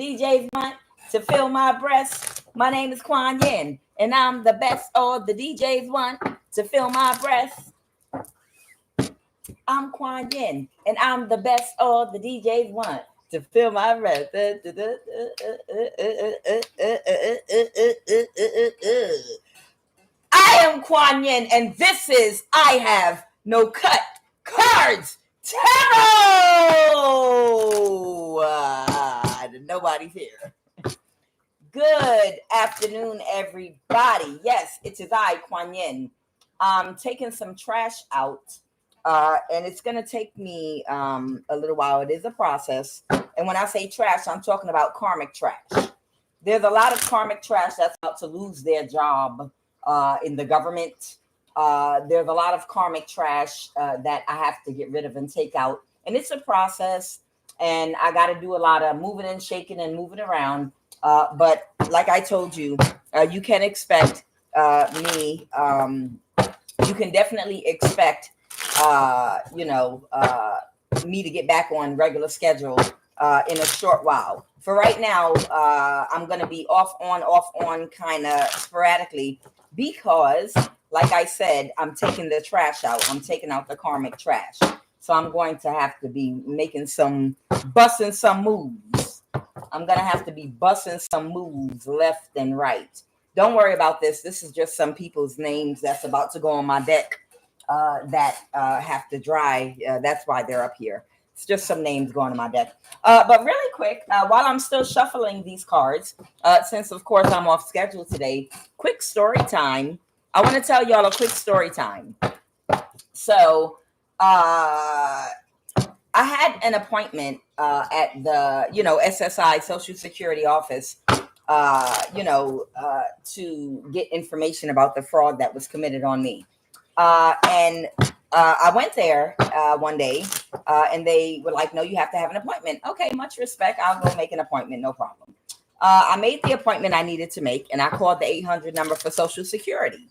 DJs want to fill my breast. My name is QUAN Yin, and I'm the best all the DJs want to fill my breast. I'm QUAN Yin, and I'm the best all the DJs want to fill my breast. I am QUAN Yin, and this is I Have No Cut Cards Tarot. Nobody's here. Good afternoon, everybody. Yes, it is I, QUAN Yin. I'm taking some trash out, and it's going to take me a little while. It is a process. And when I say trash, I'm talking about karmic trash. There's a lot of karmic trash that's about to lose their job in the government. There's a lot of karmic trash that I have to get rid of and take out. And it's a process. And I got to do a lot of moving and shaking and moving around. But like I told you, you can expect me. You can definitely expect, me to get back on regular schedule in a short while. For right now, I'm going to be off on kind of sporadically because, like I said, I'm taking the trash out. I'm taking out the karmic trash. So I'm going to have to be busting some moves. I'm going to have to be busting some moves left and right. Don't worry about this. This is just some people's names that's about to go on my deck that have to dry. That's why they're up here. It's just some names going on my deck. But really quick, while I'm still shuffling these cards, since, of course, I'm off schedule today, quick story time. I want to tell y'all a quick story time. So I had an appointment at the, SSI Social Security office, to get information about the fraud that was committed on me. And I went there one day and they were like, no, you have to have an appointment. Okay, much respect. I'll go make an appointment. No problem. I made the appointment I needed to make and I called the 800 number for Social Security.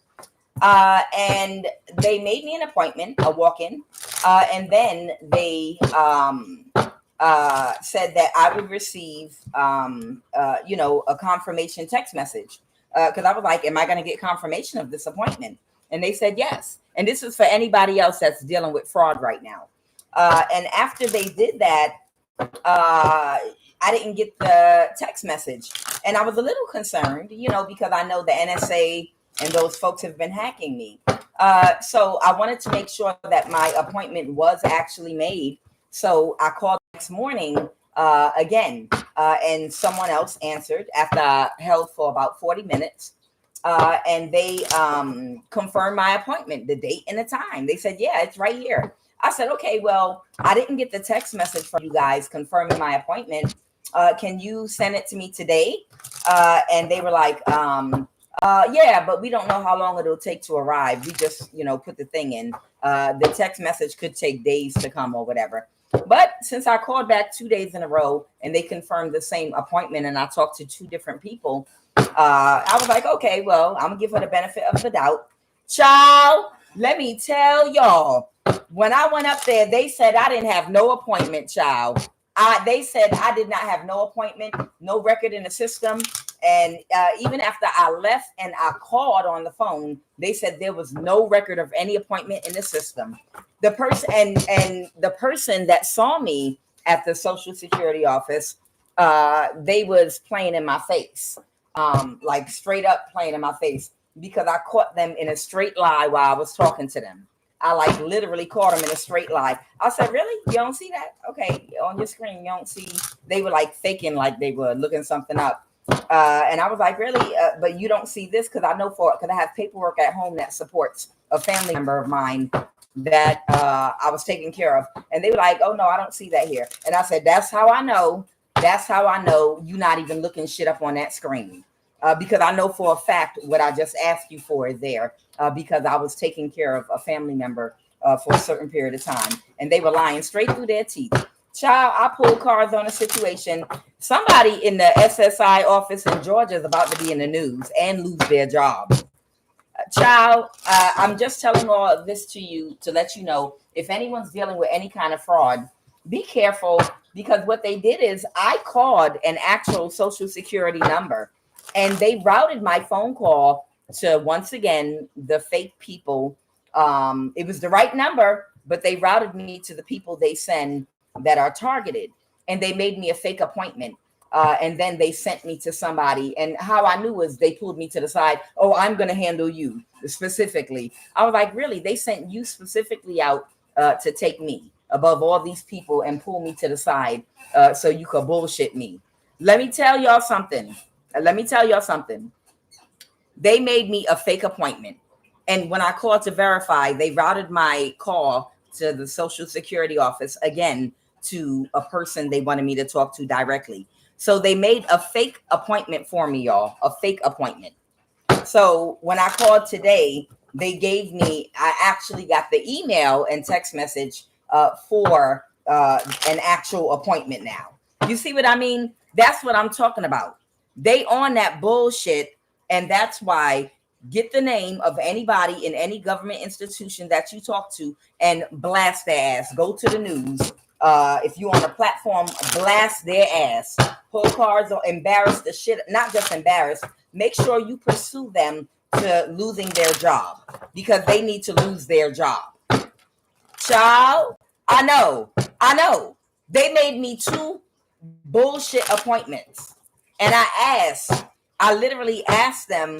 And they made me an appointment, a walk-in. And then they said that I would receive, a confirmation text message. Because I was like, am I going to get confirmation of this appointment? And they said yes. And this is for anybody else that's dealing with fraud right now. And after they did that, I didn't get the text message. And I was a little concerned, because I know the NSA and those folks have been hacking me. So I wanted to make sure that my appointment was actually made. So I called next morning again, and someone else answered after I held for about 40 minutes. And they confirmed my appointment, the date and the time. They said, yeah, it's right here. I said, okay, well, I didn't get the text message from you guys confirming my appointment. Can you send it to me today? And they were like, yeah, but we don't know how long it'll take to arrive. We just, put the thing in. The text message could take days to come or whatever. But since I called back 2 days in a row and they confirmed the same appointment and I talked to two different people, I was like, okay, well, I'm gonna give her the benefit of the doubt. Child, let me tell y'all, when I went up there, they said I didn't have no appointment, child. They said I did not have no appointment, no record in the system. And even after I left and I called on the phone, they said there was no record of any appointment in the system. The person and the person that saw me at the Social Security office, they was playing in my face, like straight up playing in my face, because I caught them in a straight lie while I was talking to them. I like literally caught them in a straight lie. I said, really? You don't see that? Okay, on your screen, you don't see. They were like faking like they were looking something up. And I was like, really? But you don't see this? Because I know because I have paperwork at home that supports a family member of mine that I was taking care of. And they were like, oh, no, I don't see that here. And I said, that's how I know. That's how I know you're not even looking shit up on that screen. Because I know for a fact what I just asked you for is there. Because I was taking care of a family member for a certain period of time. And they were lying straight through their teeth. Child, I pulled cards on a situation. Somebody in the SSI office in Georgia is about to be in the news and lose their job. Child, I'm just telling all of this to you to let you know, if anyone's dealing with any kind of fraud, be careful because what they did is I called an actual social security number and they routed my phone call to, once again, the fake people. It was the right number, but they routed me to the people they send that are targeted, and they made me a fake appointment. And then they sent me to somebody. And how I knew was they pulled me to the side. Oh, I'm going to handle you specifically. I was like, really? They sent you specifically out to take me above all these people and pull me to the side so you could bullshit me. Let me tell y'all something. They made me a fake appointment. And when I called to verify, they routed my call to the Social Security office again to a person they wanted me to talk to directly. So they made a fake appointment for me, y'all, a fake appointment. So when I called today, they gave me, I actually got the email and text message for an actual appointment now. You see what I mean? That's what I'm talking about. They on that bullshit. And that's why get the name of anybody in any government institution that you talk to and blast their ass. Go to the news. If you on a platform, blast their ass. Pull cards or embarrass the shit. Not just embarrass. Make sure you pursue them to losing their job because they need to lose their job. Child, I know. They made me 2 bullshit appointments. And I literally asked them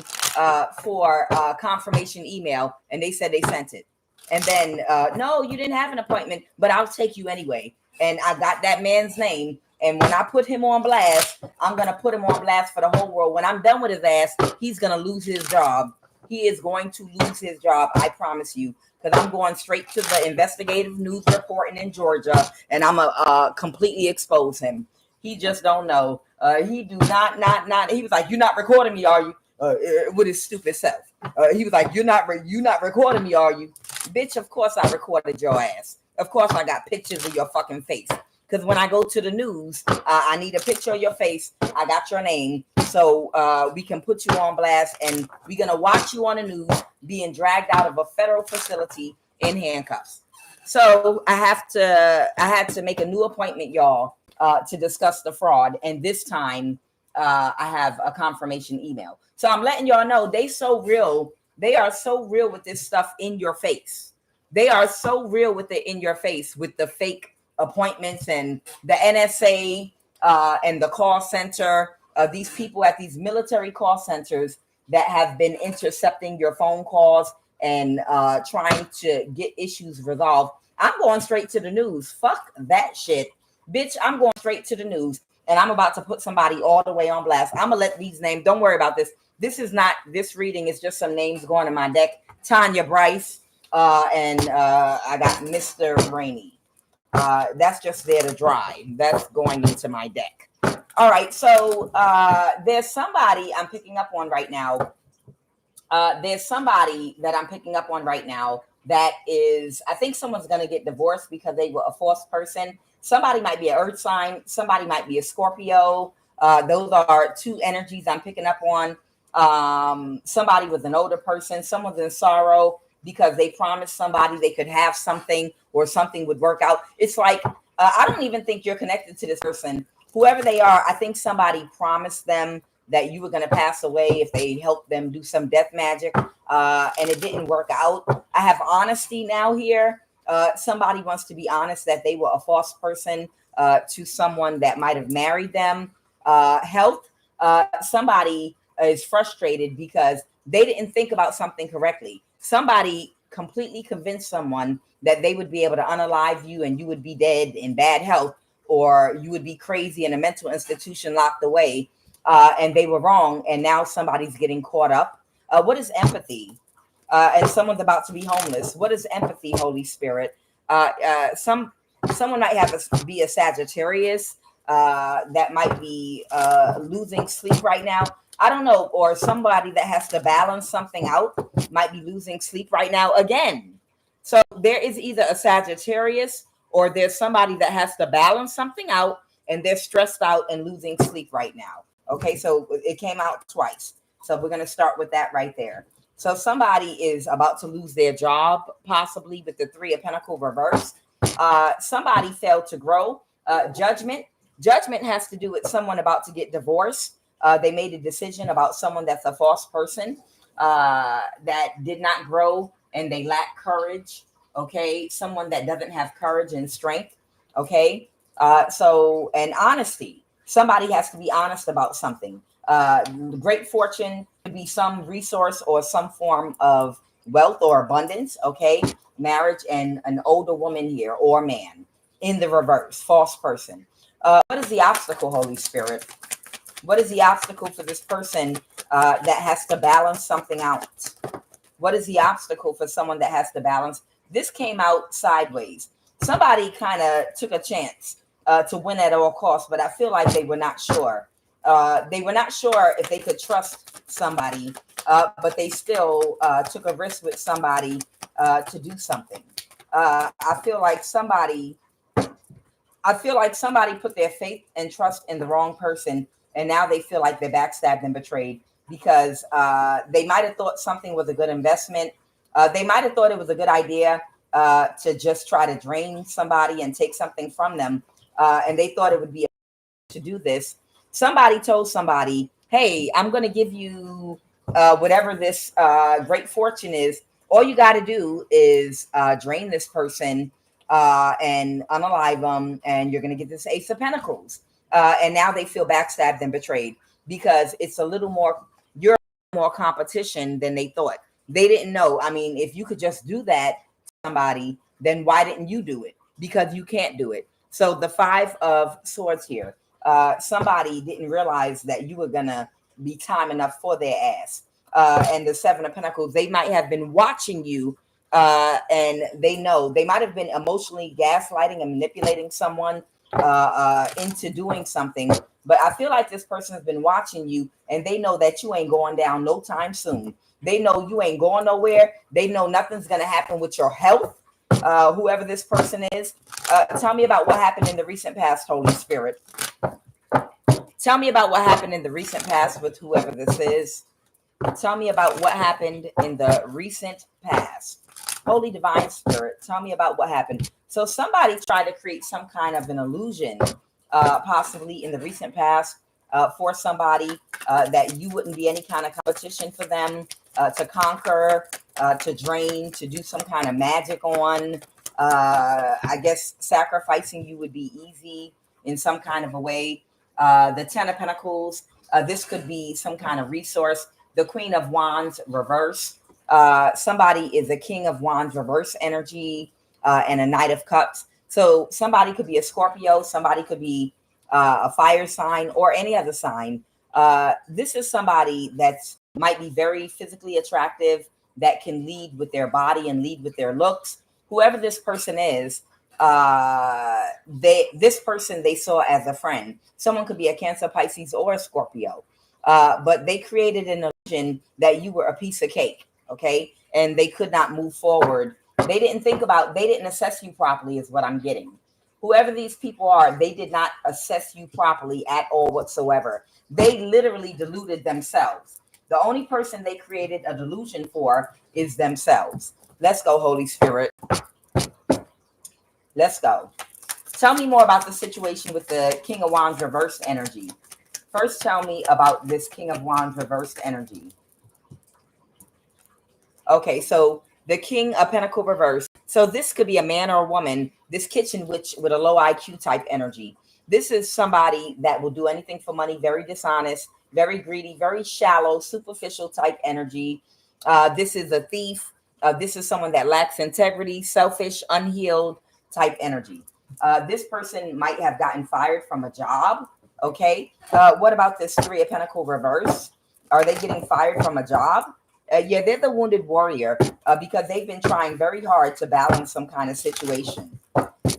for a confirmation email, and they said they sent it. And then, no, you didn't have an appointment, but I'll take you anyway. And I got that man's name. And when I put him on blast, I'm going to put him on blast for the whole world. When I'm done with his ass, he's going to lose his job. He is going to lose his job, I promise you. Because I'm going straight to the investigative news reporting in Georgia, and I'm going to completely expose him. He just don't know. He do not. He was like, "You're not recording me, are you?" With his stupid self. He was like, "You're not recording me, are you?" Bitch, of course I recorded your ass. Of course I got pictures of your fucking face. Because when I go to the news, I need a picture of your face. I got your name. So we can put you on blast. And we're going to watch you on the news being dragged out of a federal facility in handcuffs. So I had to make a new appointment, y'all, to discuss the fraud. And this time I have a confirmation email. So I'm letting y'all know they so real. They are so real with this stuff in your face. They are so real with it in your face with the fake appointments and the NSA and the call center. These people at these military call centers that have been intercepting your phone calls and trying to get issues resolved. I'm going straight to the news. Fuck that shit. Bitch, I'm going straight to the news. And I'm about to put somebody all the way on blast. I'm going to let these names. Don't worry about this. This is not this reading. It's just some names going in my deck. Tanya Bryce. And I got Mr. Rainey. That's just there to dry. That's going into my deck. All right. So there's somebody I'm picking up on right now. That is, I think someone's going to get divorced because they were a false person. Somebody might be an earth sign. Somebody might be a Scorpio. Those are 2 energies I'm picking up on. Somebody was an older person. Someone's in sorrow because they promised somebody they could have something or something would work out. It's like, I don't even think you're connected to this person. Whoever they are, I think somebody promised them that you were going to pass away if they helped them do some death magic, and it didn't work out. I have honesty now here. Somebody wants to be honest that they were a false person to someone that might have married them. Health, somebody is frustrated because they didn't think about something correctly. Somebody completely convinced someone that they would be able to unalive you and you would be dead in bad health, or you would be crazy in a mental institution locked away. And they were wrong. And now somebody's getting caught up. What is empathy? And someone's about to be homeless. What is empathy, Holy Spirit? Someone might be a Sagittarius that might be losing sleep right now. I don't know. Or somebody that has to balance something out might be losing sleep right now again. So there is either a Sagittarius or there's somebody that has to balance something out and they're stressed out and losing sleep right now. Okay, so it came out twice. So we're going to start with that right there. So somebody is about to lose their job, possibly with the 3 of Pentacles reverse. Somebody failed to grow. Judgment. Judgment has to do with someone about to get divorced. They made a decision about someone that's a false person, that did not grow and they lack courage. Okay. Someone that doesn't have courage and strength. Okay. And honesty. Somebody has to be honest about something. Great fortune could be some resource or some form of wealth or abundance. Okay. Marriage and an older woman here or man in the reverse, false person. What is the obstacle, Holy Spirit? What is the obstacle for this person that has to balance something out? What is the obstacle for someone that has to balance? This came out sideways. Somebody kind of took a chance to win at all costs, but I feel like they were not sure. They were not sure if they could trust somebody, but they still took a risk with somebody to do something. I feel like somebody put their faith and trust in the wrong person, and now they feel like they're backstabbed and betrayed because they might have thought something was a good investment. They might have thought it was a good idea to just try to drain somebody and take something from them, and they thought it would be to do this. Somebody told somebody, hey, I'm going to give you whatever this great fortune is. All you got to do is drain this person and unalive them, and you're going to get this Ace of Pentacles. And now they feel backstabbed and betrayed because it's a little more, you're more competition than they thought. They didn't know. I mean, if you could just do that to somebody, then why didn't you do it? Because you can't do it. So the Five of Swords here, somebody didn't realize that you were going to be time enough for their ass. And the Seven of Pentacles, they might have been watching you and they know they might have been emotionally gaslighting and manipulating someone into doing something. But I feel like this person has been watching you and they know that you ain't going down no time soon. They know you ain't going nowhere. They know nothing's going to happen with your health. Whoever this person is, tell me about what happened in the recent past, Holy Spirit. Tell me about what happened in the recent past with whoever this is. Tell me about what happened in the recent past. Holy Divine Spirit, tell me about what happened. So somebody tried to create some kind of an illusion, possibly in the recent past, for somebody that you wouldn't be any kind of competition for them to conquer, to drain, to do some kind of magic on. I guess sacrificing you would be easy in some kind of a way. The Ten of Pentacles, this could be some kind of resource. The Queen of Wands reverse. Somebody is a King of Wands reverse energy and a Knight of Cups. So somebody could be a Scorpio. Somebody could be a fire sign or any other sign. This is somebody that might be very physically attractive, that can lead with their body and lead with their looks. Whoever this person is, this person they saw as a friend. Someone could be a Cancer, Pisces, or a Scorpio. But they created an illusion that you were a piece of cake, okay? And they could not move forward. They didn't assess you properly is what I'm getting. Whoever these people are, they did not assess you properly at all whatsoever. They literally deluded themselves. The only person they created a delusion for is themselves. Let's go, Holy Spirit. Let's go. Tell me more about the situation with the King of Wands reversed energy. First, tell me about this King of Wands reversed energy. Okay, so the King of Pentacles reverse. So this could be a man or a woman, this kitchen witch with a low IQ type energy. This is somebody that will do anything for money, very dishonest, very greedy, very shallow, superficial type energy. This is a thief. This is someone that lacks integrity, selfish, unhealed type energy. This person might have gotten fired from a job. Okay. What about this Three of Pentacles reverse? Are they getting fired from a job? Yeah, they're the wounded warrior because they've been trying very hard to balance some kind of situation.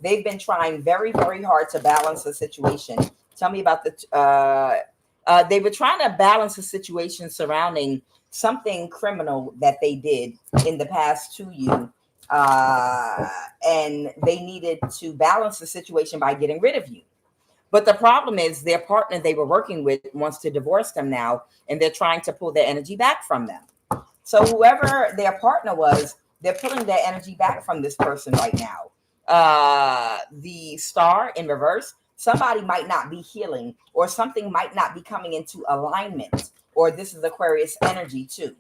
They've been trying very, very hard to balance a situation. Tell me about they were trying to balance a situation surrounding something criminal that they did in the past to you. And they needed to balance the situation by getting rid of you. But the problem is their partner they were working with wants to divorce them now, and they're trying to pull their energy back from them. So whoever their partner was, they're pulling their energy back from this person right now. The Star in reverse. Somebody might not be healing, or something might not be coming into alignment, or this is Aquarius energy too.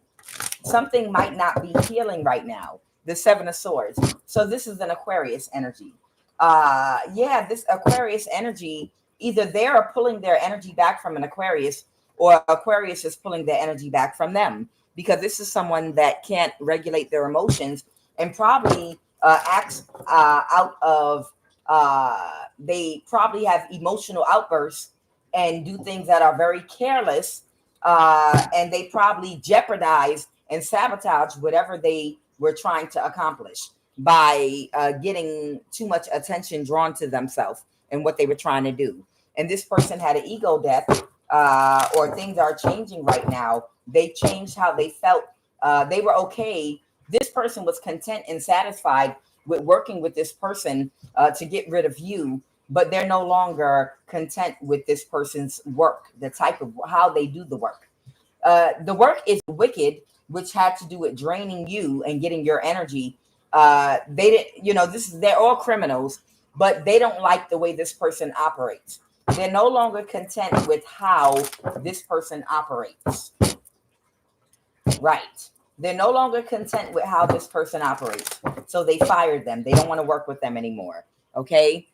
Something might not be healing right now. The Seven of Swords. So this is an Aquarius energy. Yeah, this Aquarius energy, either they're pulling their energy back from an Aquarius, or Aquarius is pulling their energy back from them, because this is someone that can't regulate their emotions and probably acts out of, they probably have emotional outbursts and do things that are very careless, and they probably jeopardize and sabotage whatever they were trying to accomplish by getting too much attention drawn to themselves and what they were trying to do. And this person had an ego death, or things are changing right now. They changed how they felt. They were okay. This person was content and satisfied with working with this person to get rid of you, but they're no longer content with this person's work, the type of how they do the work. The work is wicked, which had to do with draining you and getting your energy. They didn't, they're all criminals, but they don't like the way this person operates. They're no longer content with how this person operates. Right. They're no longer content with how this person operates. So they fired them. They don't want to work with them anymore. Okay.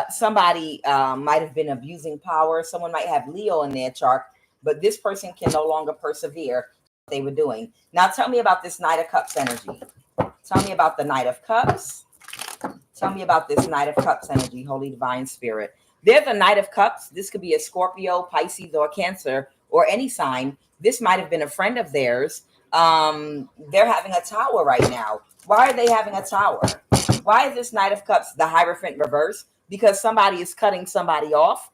Somebody might have been abusing power. Someone might have Leo in their chart, but this person can no longer persevere what they were doing. Now tell me about this Knight of Cups energy. Tell me about the Knight of Cups. Tell me about this Knight of Cups energy, Holy Divine Spirit. They're the Knight of Cups. This could be a Scorpio, Pisces, or Cancer, or any sign. This might have been a friend of theirs. They're having a tower right now. Why are they having a tower? Why is this Knight of Cups the Hierophant reverse? Because somebody is cutting somebody off,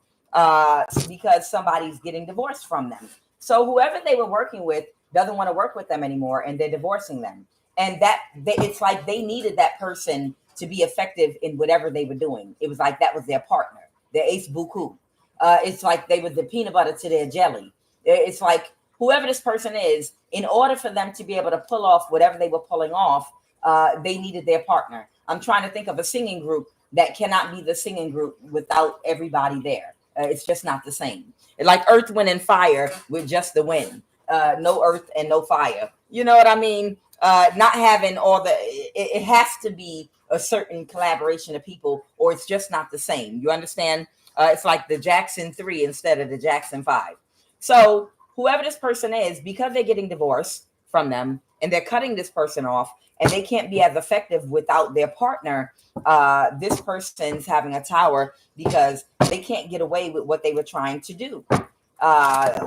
because somebody's getting divorced from them. So whoever they were working with doesn't want to work with them anymore, and they're divorcing them. And it's like they needed that person to be effective in whatever they were doing. It was like that was their partner, their ace beaucoup. It's like they were the peanut butter to their jelly. It's like whoever this person is, in order for them to be able to pull off whatever they were pulling off, they needed their partner. I'm trying to think of a singing group that cannot be the singing group without everybody there. It's just not the same. Like Earth, Wind, and Fire with just the wind. No earth and no fire. You know what I mean? Not having all it has to be a certain collaboration of people, or it's just not the same. You understand? It's like the Jackson 3 instead of the Jackson 5. So whoever this person is, because they're getting divorced from them and they're cutting this person off, and they can't be as effective without their partner, this person's having a tower because they can't get away with what they were trying to do.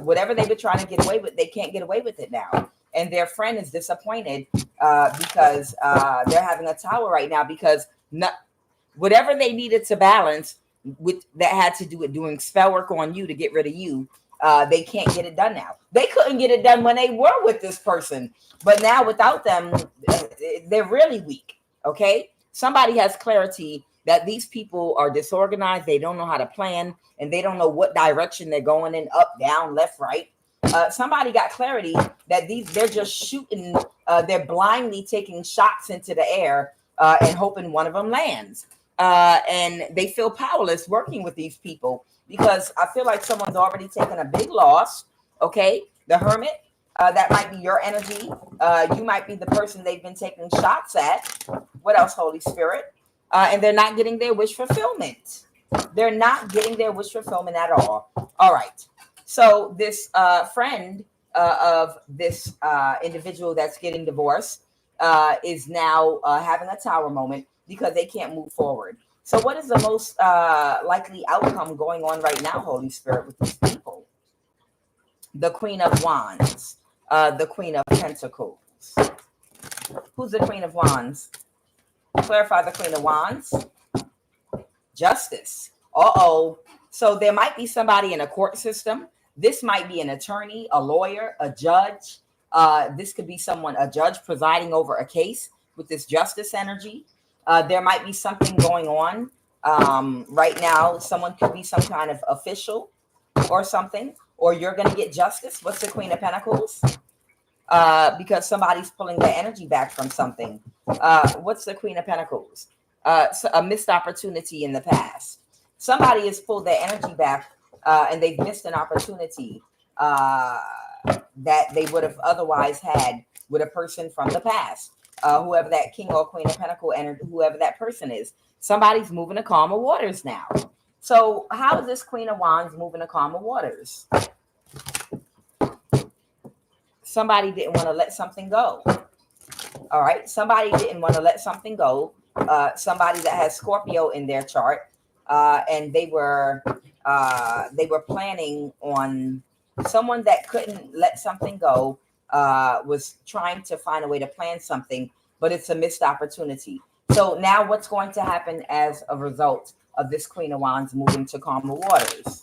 Whatever they were trying to get away with, they can't get away with it now. And their friend is disappointed because they're having a tower right now, because whatever they needed to balance with that had to do with doing spell work on you to get rid of you, they can't get it done now. They couldn't get it done when they were with this person, but now without them, they're really weak. Okay, somebody has clarity that these people are disorganized. They don't know how to plan, and they don't know what direction they're going in, up, down, left, right. Somebody got clarity that they're just shooting, they're blindly taking shots into the air and hoping one of them lands. And they feel powerless working with these people, because I feel like someone's already taken a big loss. Okay, the Hermit, that might be your energy. You might be the person they've been taking shots at. What else, Holy Spirit? And they're not getting their wish fulfillment. They're not getting their wish fulfillment at all. All right. So this friend of this individual that's getting divorced is now having a tower moment because they can't move forward. So what is the most likely outcome going on right now, Holy Spirit, with these people? The Queen of Wands, the Queen of Pentacles. Who's the Queen of Wands? Clarify the Queen of Wands. Justice. Uh-oh. So there might be somebody in a court system. This might be an attorney, a lawyer, a judge. This could be a judge presiding over a case with this justice energy. There might be something going on right now. Someone could be some kind of official or something, or you're going to get justice. What's the Queen of Pentacles? Because somebody's pulling their energy back from something. What's the Queen of Pentacles? So a missed opportunity in the past. Somebody has pulled their energy back, and they've missed an opportunity that they would have otherwise had with a person from the past. Whoever that king or queen of pentacle energy, whoever that person is, somebody's moving to calmer waters now. So how is this queen of wands moving to calmer waters? Somebody didn't want to let something go. All right. Somebody didn't want to let something go. Somebody that has Scorpio in their chart, and they were planning on someone that couldn't let something go, was trying to find a way to plan something, but it's a missed opportunity. So now what's going to happen as a result of this queen of wands moving to calmer waters?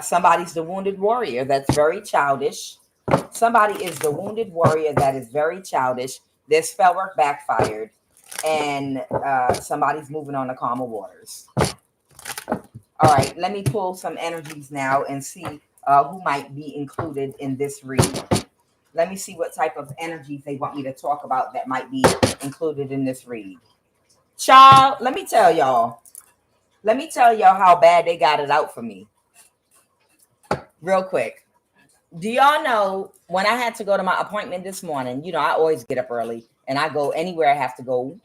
Somebody's the wounded warrior that's very childish. Somebody is the wounded warrior that is very childish. Their spell work backfired, and somebody's moving on to calmer waters. All right, let me pull some energies now and see who might be included in this read. Let me see what type of energies they want me to talk about that might be included in this read. Child, let me tell y'all how bad they got it out for me. Real quick. Do y'all know when I had to go to my appointment this morning, you know, I always get up early and I go anywhere I have to go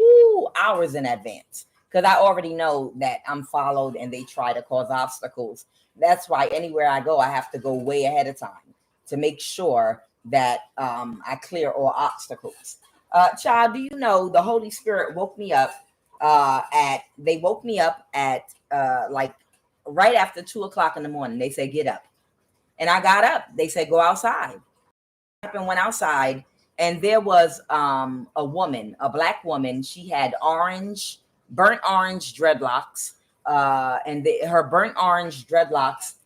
hours in advance because I already know that I'm followed and they try to cause obstacles. That's why anywhere I go, I have to go way ahead of time to make sure that I clear all obstacles. Child, do you know the Holy Spirit woke me up at like right after 2:00 in the morning. They said, get up. And I got up. They said, go outside. And went outside. And there was a woman, a black woman. She had burnt orange dreadlocks. And her burnt orange dreadlocks,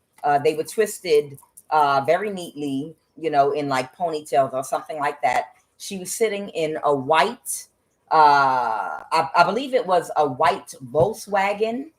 they were twisted very neatly, you know, in like ponytails or something like that. She was sitting in a white, I believe it was a white Volkswagen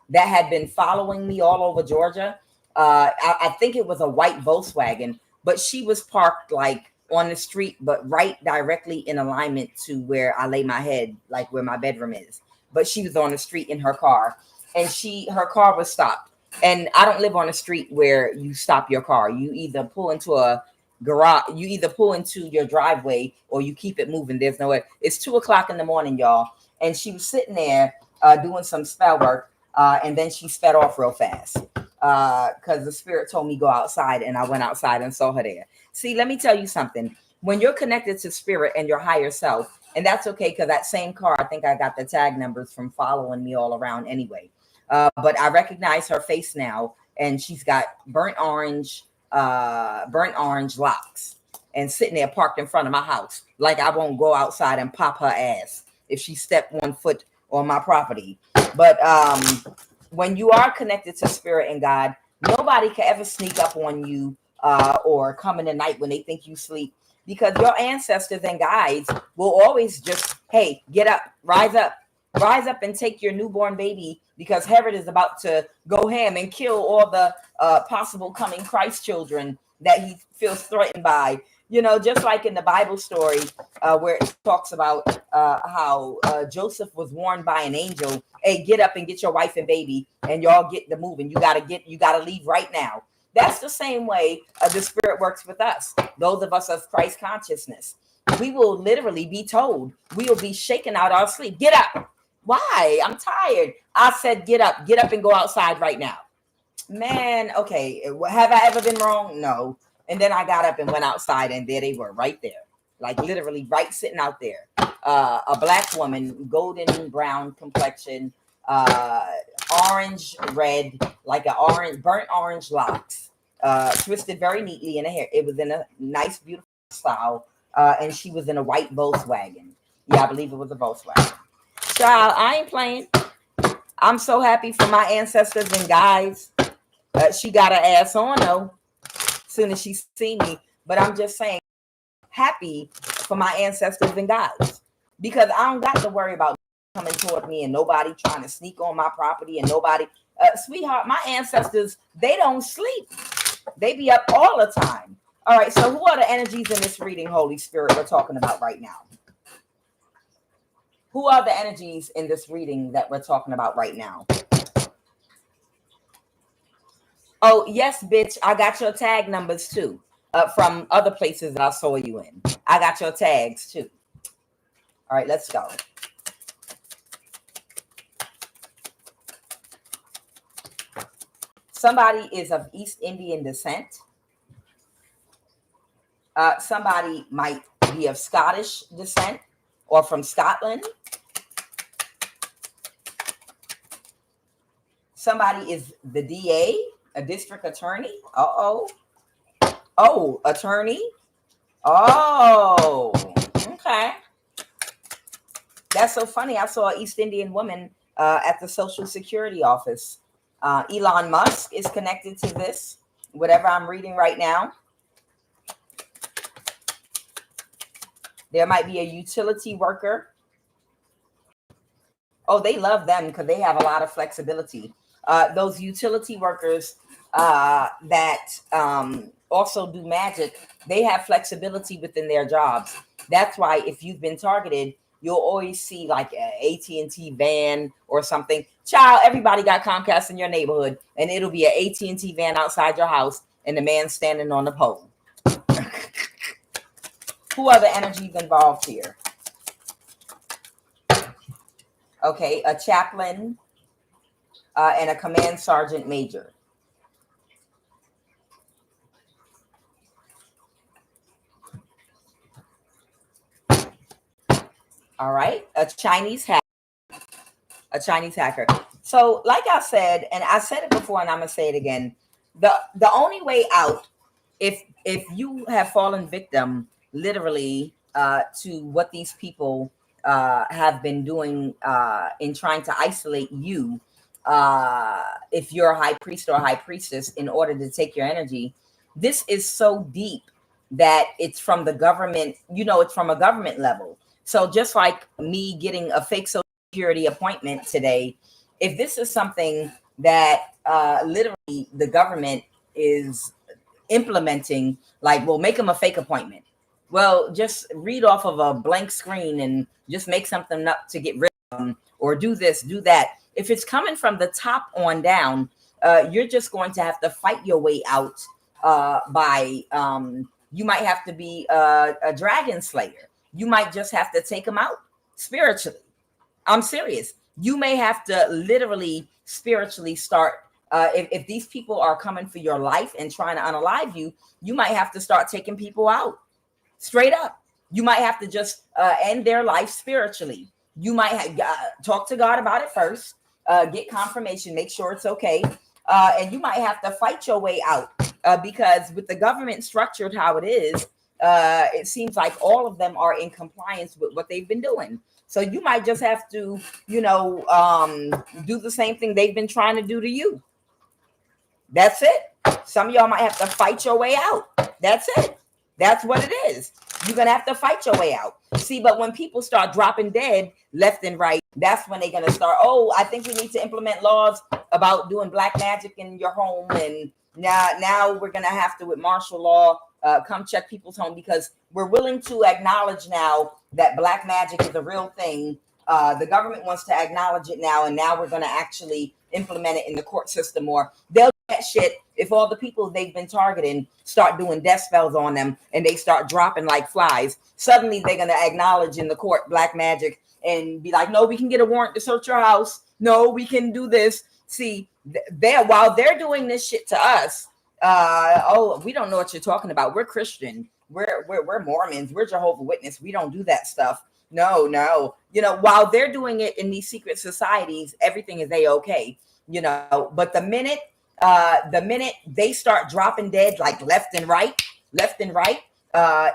that had been following me all over Georgia. I think it was a white Volkswagen, but she was parked like on the street, but right directly in alignment to where I lay my head, like where my bedroom is. But she was on the street in her car, and her car was stopped. And I don't live on a street where you stop your car. You either pull into a garage, you either pull into your driveway, or you keep it moving. There's no way. It's 2:00 in the morning, y'all. And she was sitting there doing some spell work, and then she sped off real fast. Because the spirit told me go outside, and I went outside and saw her there. See, let me tell you something. When you're connected to spirit and your higher self, and that's okay, because that same car, I think I got the tag numbers from following me all around anyway. But I recognize her face now, and she's got burnt orange locks, and sitting there parked in front of my house. Like I won't go outside and pop her ass if she stepped 1 foot on my property. But when you are connected to spirit and God, nobody can ever sneak up on you or come in the night when they think you sleep, because your ancestors and guides will always just, hey, get up, rise up and take your newborn baby, because Herod is about to go ham and kill all the possible coming Christ children that he feels threatened by. You know, just like in the Bible story where it talks about how Joseph was warned by an angel, hey, get up and get your wife and baby, and y'all get the moving. You gotta leave right now. That's the same way the spirit works with us. Those of us of Christ consciousness, we will literally be told, we will be shaken out our sleep. Get up. Why? I'm tired. I said, get up and go outside right now. Man, okay. Have I ever been wrong? No. And then I got up and went outside, and there they were right there. Like literally right sitting out there. A black woman, golden brown complexion, orange red, like burnt orange locks, twisted very neatly in her hair. It was in a nice, beautiful style. And she was in a white Volkswagen. Yeah, I believe it was a Volkswagen. Child, I ain't playing. I'm so happy for my ancestors and guides. She got her ass on though, as soon as she seen me. But I'm just saying, happy for my ancestors and guides, because I don't got to worry about coming toward me and nobody trying to sneak on my property and nobody. Sweetheart, my ancestors, they don't sleep. They be up all the time. All right, so who are the energies in this reading, Holy Spirit, we're talking about right now? Who are the energies in this reading that we're talking about right now? Oh, yes, bitch. I got your tag numbers too. From other places that I saw you in. I got your tags too. All right, let's go. Somebody is of East Indian descent. Somebody might be of Scottish descent or from Scotland. Somebody is the DA, a district attorney. Uh-oh. Oh, attorney. Oh, okay. That's so funny. I saw an East Indian woman at the Social Security office. Elon Musk is connected to this, whatever I'm reading right now. There might be a utility worker. Oh, they love them because they have a lot of flexibility. Those utility workers that also do magic, they have flexibility within their jobs. That's why if you've been targeted, you'll always see like an AT&T van or something. Child, everybody got Comcast in your neighborhood, and it'll be an AT&T van outside your house and the man standing on the pole. Who are the energies involved here? Okay, a chaplain and a command sergeant major. All right, a Chinese hacker. A Chinese hacker. So, like I said, and I said it before, and I'm gonna say it again. The only way out, if you have fallen victim, literally, to what these people have been doing in trying to isolate you, if you're a high priest or a high priestess, in order to take your energy, this is so deep that it's from the government. You know, it's from a government level. So just like me getting a fake Social Security appointment today, if this is something that literally the government is implementing, like, well, make them a fake appointment. Well, just read off of a blank screen and just make something up to get rid of them, or do this, do that. If it's coming from the top on down, you're just going to have to fight your way out by, you might have to be a dragon slayer. You might just have to take them out spiritually. I'm serious. You may have to literally spiritually start. If these people are coming for your life and trying to unalive you, you might have to start taking people out straight up. You might have to just end their life spiritually. You might talk to God about it first, get confirmation, make sure it's okay. And you might have to fight your way out because with the government structured how it is, it seems like all of them are in compliance with what they've been doing. So you might just have to, you know, do the same thing they've been trying to do to you. That's it. Some of y'all might have to fight your way out. That's it. That's what it is. You're going to have to fight your way out. See, but when people start dropping dead left and right, that's when they're going to start, oh, I think we need to implement laws about doing black magic in your home. And now we're going to have to, with martial law, come check people's home, because we're willing to acknowledge now that black magic is a real thing. The government wants to acknowledge it now, and now we're going to actually implement it in the court system, or they'll do that shit if all the people they've been targeting start doing death spells on them and they start dropping like flies. Suddenly they're going to acknowledge in the court black magic and be like, no, we can get a warrant to search your house. No, we can do this. See, while they're doing this shit to us, oh, we don't know what you're talking about. We're Christian. We're Mormons. We're Jehovah's Witness. We don't do that stuff. No. You know, while they're doing it in these secret societies, everything is a-okay, you know, but the minute they start dropping dead, like left and right,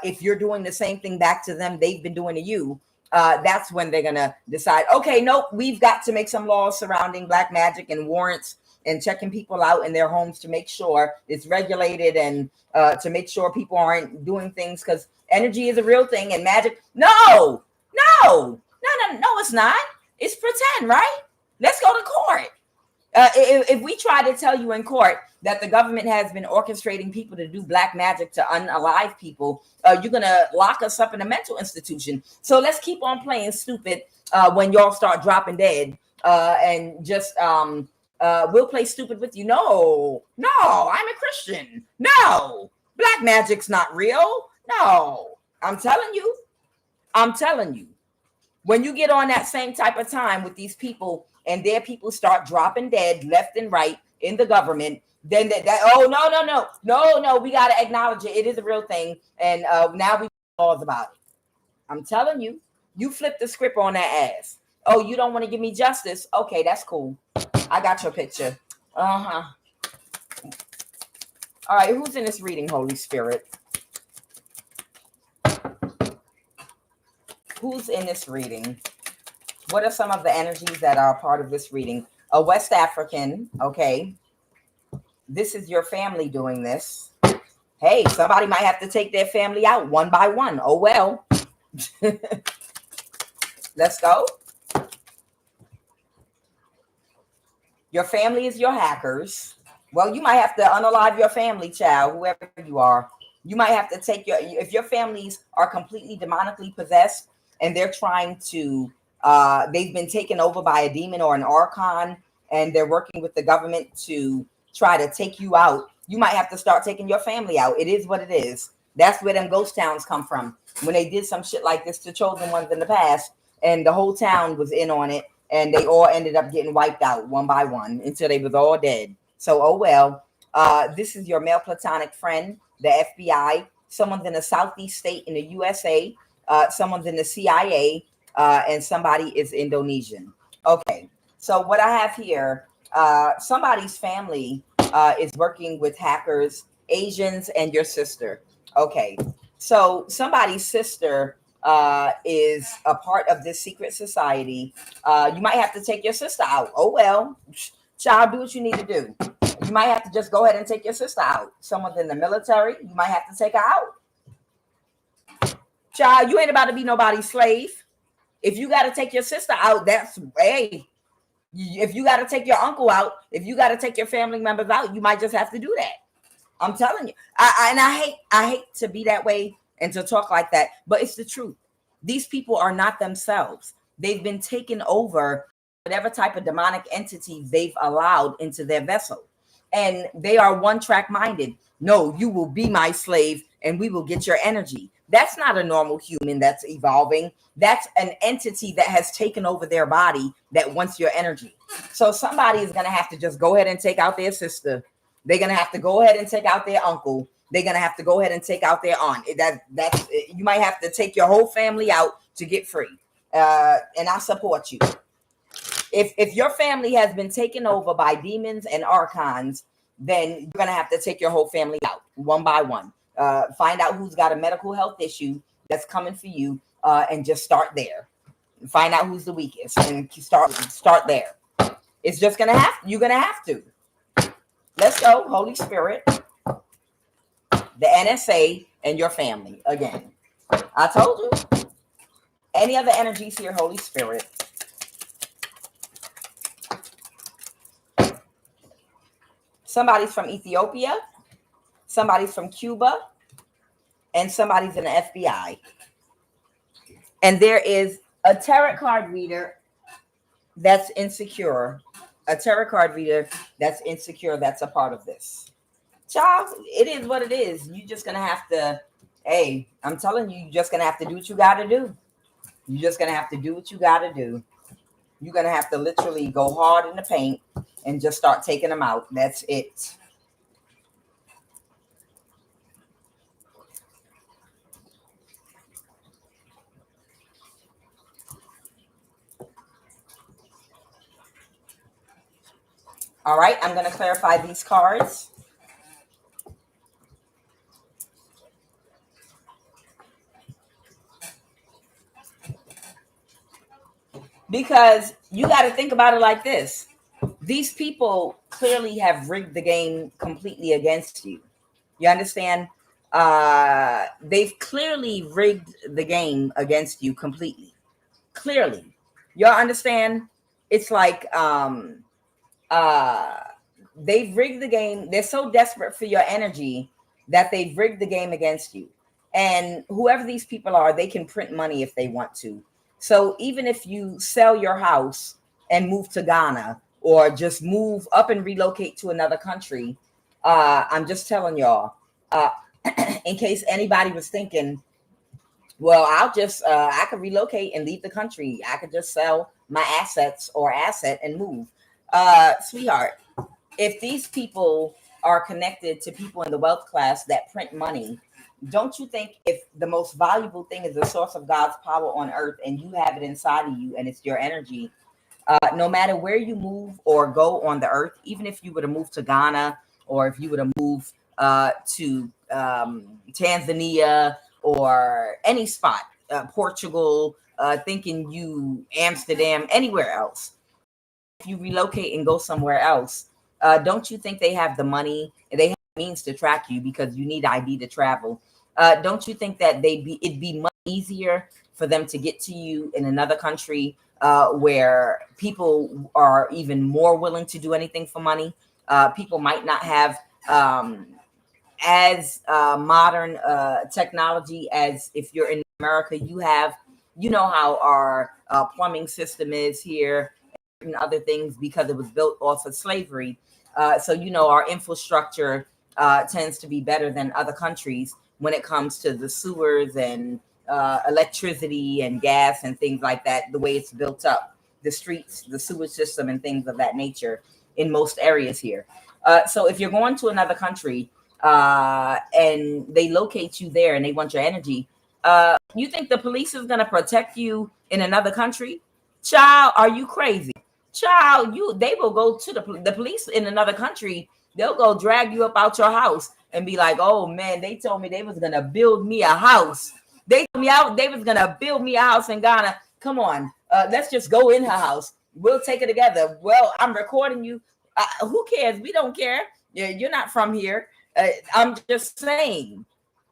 if you're doing the same thing back to them they've been doing to you, that's when they're going to decide, okay, nope, we've got to make some laws surrounding black magic and warrants and checking people out in their homes to make sure it's regulated and to make sure people aren't doing things, because energy is a real thing and magic. No, it's not. It's pretend, right? Let's go to court. If we try to tell you in court that the government has been orchestrating people to do black magic to unalive people, you're going to lock us up in a mental institution. So let's keep on playing stupid when y'all start dropping dead and just we'll play stupid with you. No, I'm a Christian. No, black magic's not real. No, I'm telling you. When you get on that same type of time with these people and their people start dropping dead left and right in the government, then no, we got to acknowledge it. It is a real thing. And now we laws about it. I'm telling you, you flip the script on that ass. Oh, you don't want to give me justice? Okay, that's cool. I got your picture. Uh-huh. All right, who's in this reading, Holy Spirit? Who's in this reading? What are some of the energies that are part of this reading? A West African, okay. This is your family doing this. Hey, somebody might have to take their family out one by one. Oh, well. Let's go. Your family is your hackers. Well, you might have to unalive your family, child, whoever you are. You might have to take if your families are completely demonically possessed and they're trying to, they've been taken over by a demon or an archon and they're working with the government to try to take you out. You might have to start taking your family out. It is what it is. That's where them ghost towns come from. When they did some shit like this to chosen ones in the past and the whole town was in on it and they all ended up getting wiped out one by one until they was all dead. So, oh well, this is your male platonic friend, the FBI, someone's in a southeast state in the USA, someone's in the CIA, and somebody is Indonesian. Okay, so what I have here, somebody's family is working with hackers, Asians, and your sister. Okay, so somebody's sister is a part of this secret society. You might have to take your sister out. Oh, well, child, do what you need to do. You might have to just go ahead and take your sister out. Someone's in the military. You might have to take her out. Child, you ain't about to be nobody's slave. If you got to take your sister out, that's, hey, if you got to take your uncle out, if you got to take your family members out, you might just have to do that. I'm telling you. I hate to be that way and to talk like that, but it's the truth. These people are not themselves. They've been taken over whatever type of demonic entity they've allowed into their vessel. And they are one-track minded. No, you will be my slave and we will get your energy. That's not a normal human that's evolving. That's an entity that has taken over their body that wants your energy. So somebody is going to have to just go ahead and take out their sister. They're going to have to go ahead and take out their uncle. They're going to have to go ahead and take out their aunt. That's you might have to take your whole family out to get free. And I support you. If your family has been taken over by demons and archons, then you're going to have to take your whole family out one by one. Find out who's got a medical health issue that's coming for you and just start there. Find out who's the weakest and start there. It's just going to have, you're going to have to. Let's go, Holy Spirit, the NSA, and your family again. I told you. Any other energies here, Holy Spirit? Somebody's from Ethiopia, somebody's from Cuba, and somebody's in the FBI. And there is a tarot card reader that's insecure. A tarot card reader that's insecure that's a part of this. Child, it is what it is. You're just going to have to, hey, I'm telling you, you're just going to have to do what you got to do. You're just going to have to do what you got to do. You're going to have to literally go hard in the paint and just start taking them out. That's it. All right, I'm going to clarify these cards. Because you got to think about it like this. These people clearly have rigged the game completely against you. You understand? They've clearly rigged the game against you completely. Clearly. Y'all understand? It's like uh they've rigged the game. They're so desperate for your energy that they've rigged the game against you. And whoever these people are, they can print money if they want to. So even if you sell your house and move to Ghana, or just move up and relocate to another country, I'm just telling y'all, in case anybody was thinking, well, I could relocate and leave the country. I could just sell my assets or asset and move. Sweetheart, if these people are connected to people in the wealth class that print money, don't you think if the most valuable thing is the source of God's power on earth and you have it inside of you and it's your energy, no matter where you move or go on the earth, even if you were to move to Ghana, or if you were to move to Tanzania or any spot, Portugal, thinking you Amsterdam, anywhere else, if you relocate and go somewhere else, don't you think they have the money and they have means to track you because you need ID to travel? Don't you think that it'd be much easier for them to get to you in another country where people are even more willing to do anything for money? People might not have as modern technology as if you're in America. You know how our plumbing system is here and other things because it was built off of slavery. So, our infrastructure tends to be better than other countries when it comes to the sewers and electricity and gas and things like that, the way it's built up, the streets, the sewage system and things of that nature in most areas here. So if you're going to another country and they locate you there and they want your energy, you think the police is going to protect you in another country? Child, are you crazy? Child, they will go to the police in another country. They'll go drag you up out your house and be like, oh man, they told me they was going to build me a house. They told me they was going to build me a house in Ghana. Come on, let's just go in her house. We'll take it together. Well, I'm recording you. Who cares? We don't care. You're not from here. I'm just saying,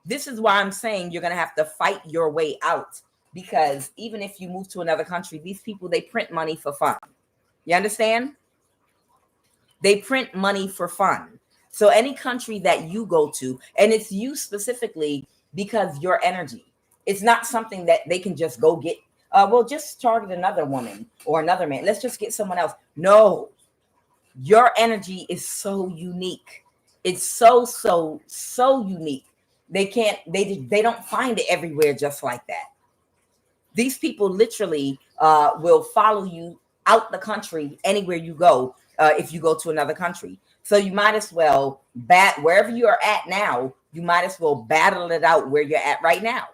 this is why I'm saying you're going to have to fight your way out, because even if you move to another country, these people, they print money for fun. You understand? They print money for fun. So any country that you go to, and it's you specifically because your energy, it's not something that they can just go get. Well, just target another woman or another man. Let's just get someone else. No, your energy is so unique. It's so unique. They don't find it everywhere just like that. These people literally will follow you out the country anywhere you go if you go to another country. So you might as well wherever you are at now, you might as well battle it out where you're at right now,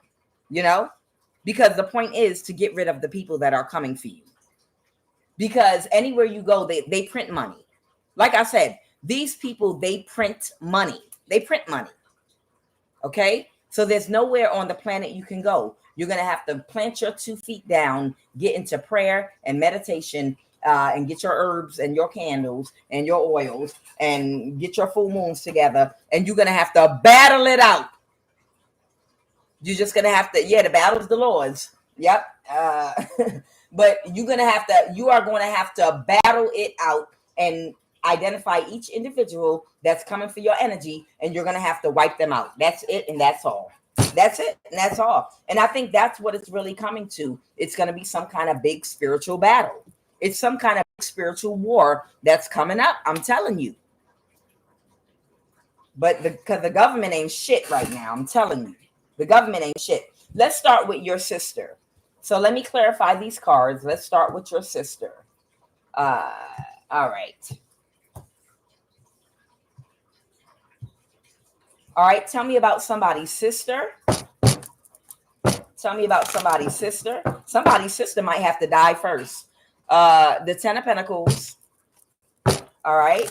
because the point is to get rid of the people that are coming for you. Because anywhere you go, they print money. Like I said, these people, they print money. They print money. Okay? So there's nowhere on the planet you can go. You're going to have to plant your 2 feet down, get into prayer and meditation, and get your herbs and your candles and your oils and get your full moons together. And you're going to have to battle it out. You're just going to have to, the battle's the Lord's. Yep. But you are going to have to battle it out and identify each individual that's coming for your energy, and you're going to have to wipe them out. That's it. And that's all. That's it. And that's all. And I think that's what it's really coming to. It's going to be some kind of big spiritual battle. It's some kind of spiritual war that's coming up. I'm telling you. But because the government ain't shit right now. I'm telling you. The government ain't shit. Let's start with your sister. So let me clarify these cards. Let's start with your sister. All right. All right. Tell me about somebody's sister. Tell me about somebody's sister. Somebody's sister might have to die first. The 10 of Pentacles. All right.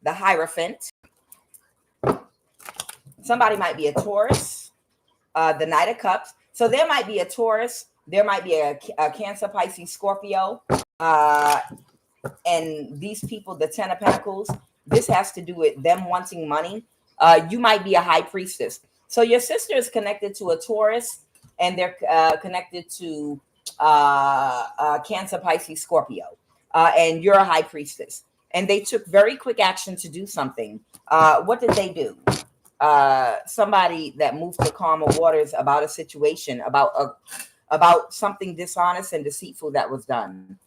The Hierophant. Somebody might be a Taurus. The Knight of Cups. So there might be a Taurus. There might be a Cancer, Pisces, Scorpio. And these people, the 10 of Pentacles, this has to do with them wanting money. You might be a high priestess. So your sister is connected to a Taurus, and they're connected to Cancer, Pisces, Scorpio. and you're a high priestess, and they took very quick action to do something. What did they do? Somebody that moved to calmer waters about a situation, about something dishonest and deceitful that was done.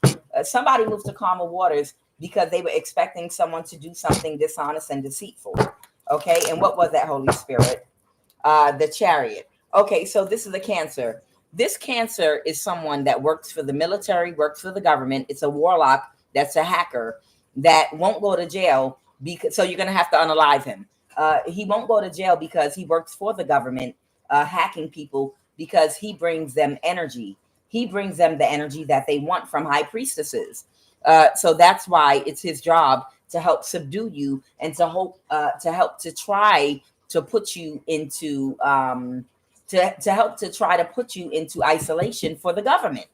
Somebody moved to calmer waters because they were expecting someone to do something dishonest and deceitful. Okay, and what was that, Holy Spirit? The Chariot. Okay, so this is a Cancer. This Cancer is someone that works for the military, works for the government. It's a warlock. That's a hacker that won't go to jail because. So you're gonna have to unalive him. He won't go to jail because he works for the government, hacking people, because he brings them energy. He brings them the energy that they want from high priestesses. So that's why it's his job to help subdue you and to help to try to put you into to help to try to put you into isolation for the government.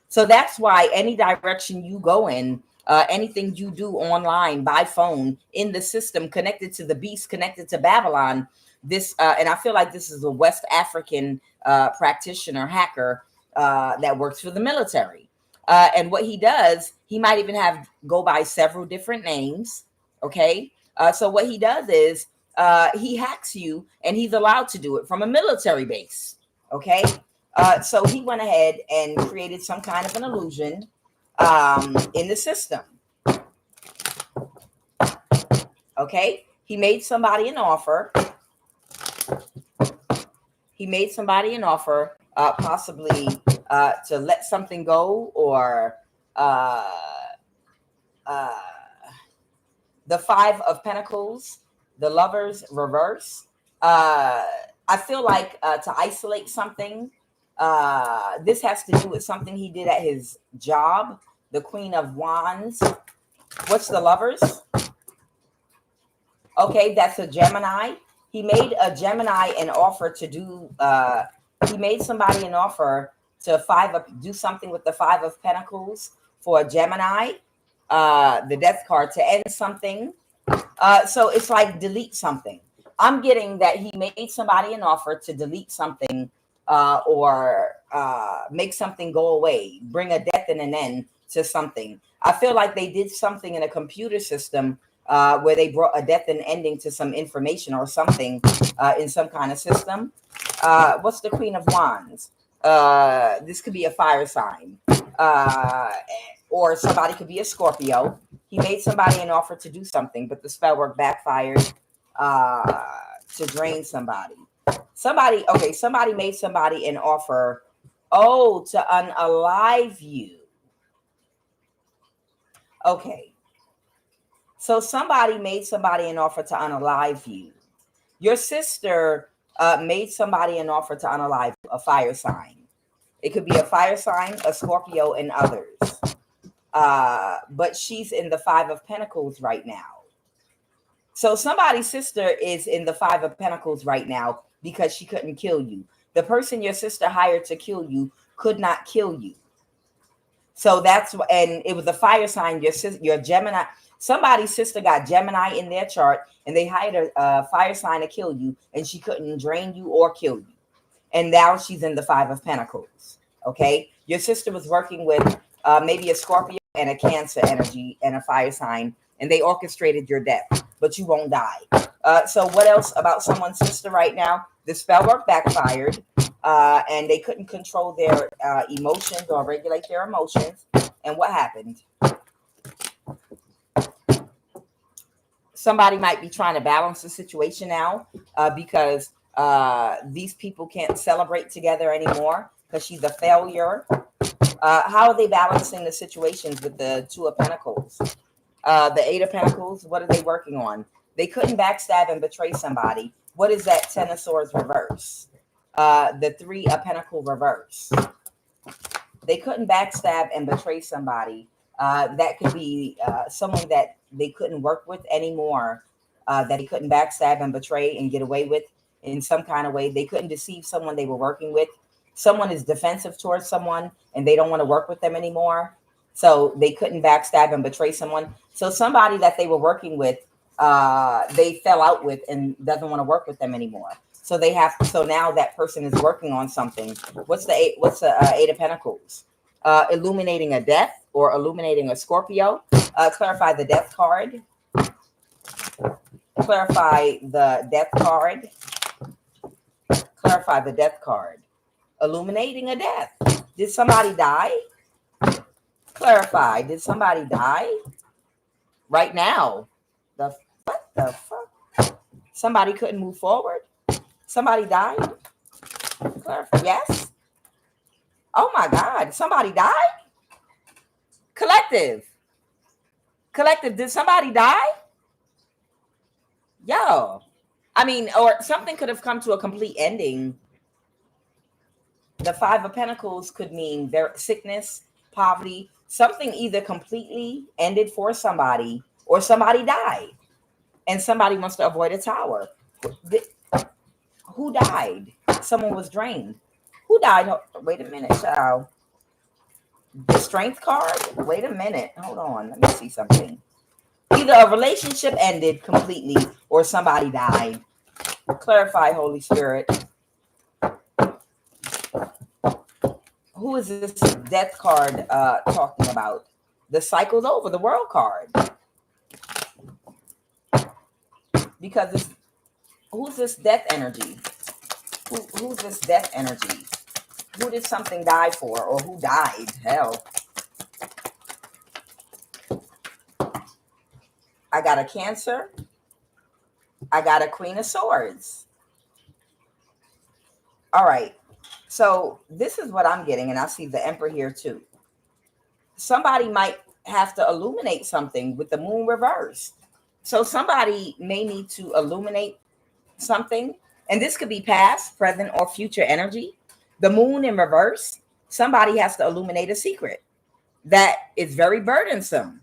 So that's why any direction you go in, anything you do online, by phone, in the system, connected to the beast, connected to Babylon, this and I feel like this is a West African practitioner hacker that works for the military. And what he does, he might even go by several different names. Okay. So what he does is he hacks you, and he's allowed to do it from a military base. Okay. So he went ahead and created some kind of an illusion in the system. Okay. He made somebody an offer. Possibly to let something go, or the Five of Pentacles, the Lovers reverse. I feel like to isolate something. This has to do with something he did at his job. The Queen of Wands. What's the Lovers? Okay, that's a Gemini. He made a Gemini an offer to do. He made somebody an offer to do something with the Five of Pentacles for a Gemini. The Death card to end something. So it's like delete something. I'm getting that he made somebody an offer to delete something, or make something go away, bring a death and an end to something. I feel like they did something in a computer system where they brought a death and ending to some information or something in some kind of system. What's the Queen of Wands? This could be a fire sign, or somebody could be a Scorpio. He made somebody an offer to do something, but the spell work backfired to drain somebody. Somebody made somebody an offer, to unalive you. Okay. So somebody made somebody an offer to unalive you. Your sister made somebody an offer to unalive you, a fire sign. It could be a fire sign, a Scorpio, and others. But she's in the Five of Pentacles right now. So somebody's sister is in the Five of Pentacles right now because she couldn't kill you. The person your sister hired to kill you could not kill you. So and it was a fire sign. Your Gemini, somebody's sister got Gemini in their chart, and they hired a fire sign to kill you, and she couldn't drain you or kill you. And now she's in the Five of Pentacles. Okay. Your sister was working with maybe a Scorpio and a Cancer energy and a fire sign, and they orchestrated your death, but you won't die. So what else about someone's sister right now? The spell work backfired, and they couldn't control their emotions or regulate their emotions. And what happened? Somebody might be trying to balance the situation now because these people can't celebrate together anymore because she's a failure. How are they balancing the situations with the Two of Pentacles? The Eight of Pentacles, what are they working on? They couldn't backstab and betray somebody. What is that? Ten of Swords reverse. The Three of Pentacles reverse. They couldn't backstab and betray somebody. That could be someone that they couldn't work with anymore, that they couldn't backstab and betray and get away with in some kind of way. They couldn't deceive someone they were working with. Someone is defensive towards someone and they don't want to work with them anymore. So they couldn't backstab and betray someone. So somebody that they were working with, they fell out with and doesn't want to work with them anymore. So so now that person is working on something. What's the Eight of Pentacles? illuminating a death or illuminating a Scorpio. Clarify the death card. Clarify the death card. Clarify the death card. Illuminating a death. Did somebody die? Clarify. Did somebody die? Right now. What the fuck? Somebody couldn't move forward. Somebody died. Clarify. Yes. Oh my God. Somebody died? Collective. Did somebody die? Yo. I mean, or something could have come to a complete ending. The Five of Pentacles could mean sickness, poverty. Something either completely ended for somebody or somebody died. And somebody wants to avoid a tower. Who died? Someone was drained. Who died? Wait a minute, child. The Strength card? Wait a minute. Hold on. Let me see something. Either a relationship ended completely or somebody died. Clarify, Holy Spirit. Who is this death card talking about? The cycle's over, the world card. Because who's this death energy? Who's this death energy? Who did something die for, or who died? Hell. I got a Cancer. I got a Queen of Swords. All right. So this is what I'm getting, and I see the Emperor here too. Somebody might have to illuminate something with the Moon reversed. So somebody may need to illuminate something, and this could be past, present, or future energy. The Moon in reverse, somebody has to illuminate a secret that is very burdensome.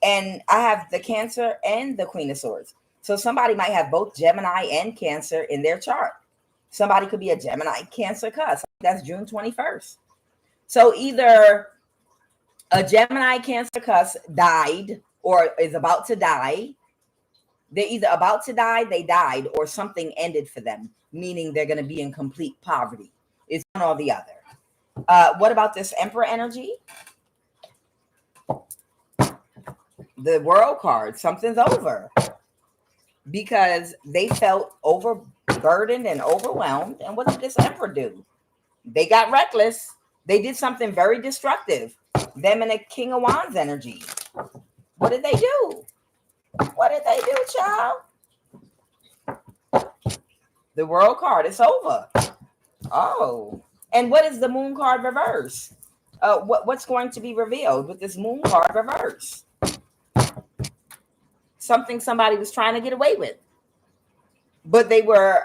And I have the Cancer and the Queen of Swords. So somebody might have both Gemini and Cancer in their chart. Somebody could be a Gemini Cancer cusp. That's June 21st. So either a Gemini Cancer cusp died or is about to die. They're either about to die, they died, or something ended for them, meaning they're going to be in complete poverty. It's one or the other. What about this Emperor energy? The World card, something's over. Because they felt overburdened and overwhelmed. And what did this Emperor do? They got reckless. They did something very destructive. Them and the King of Wands energy. What did they do? What did they do, child? The World card, it's over. Oh. And what is the Moon card reverse? What's going to be revealed with this Moon card reverse? Something somebody was trying to get away with. But they were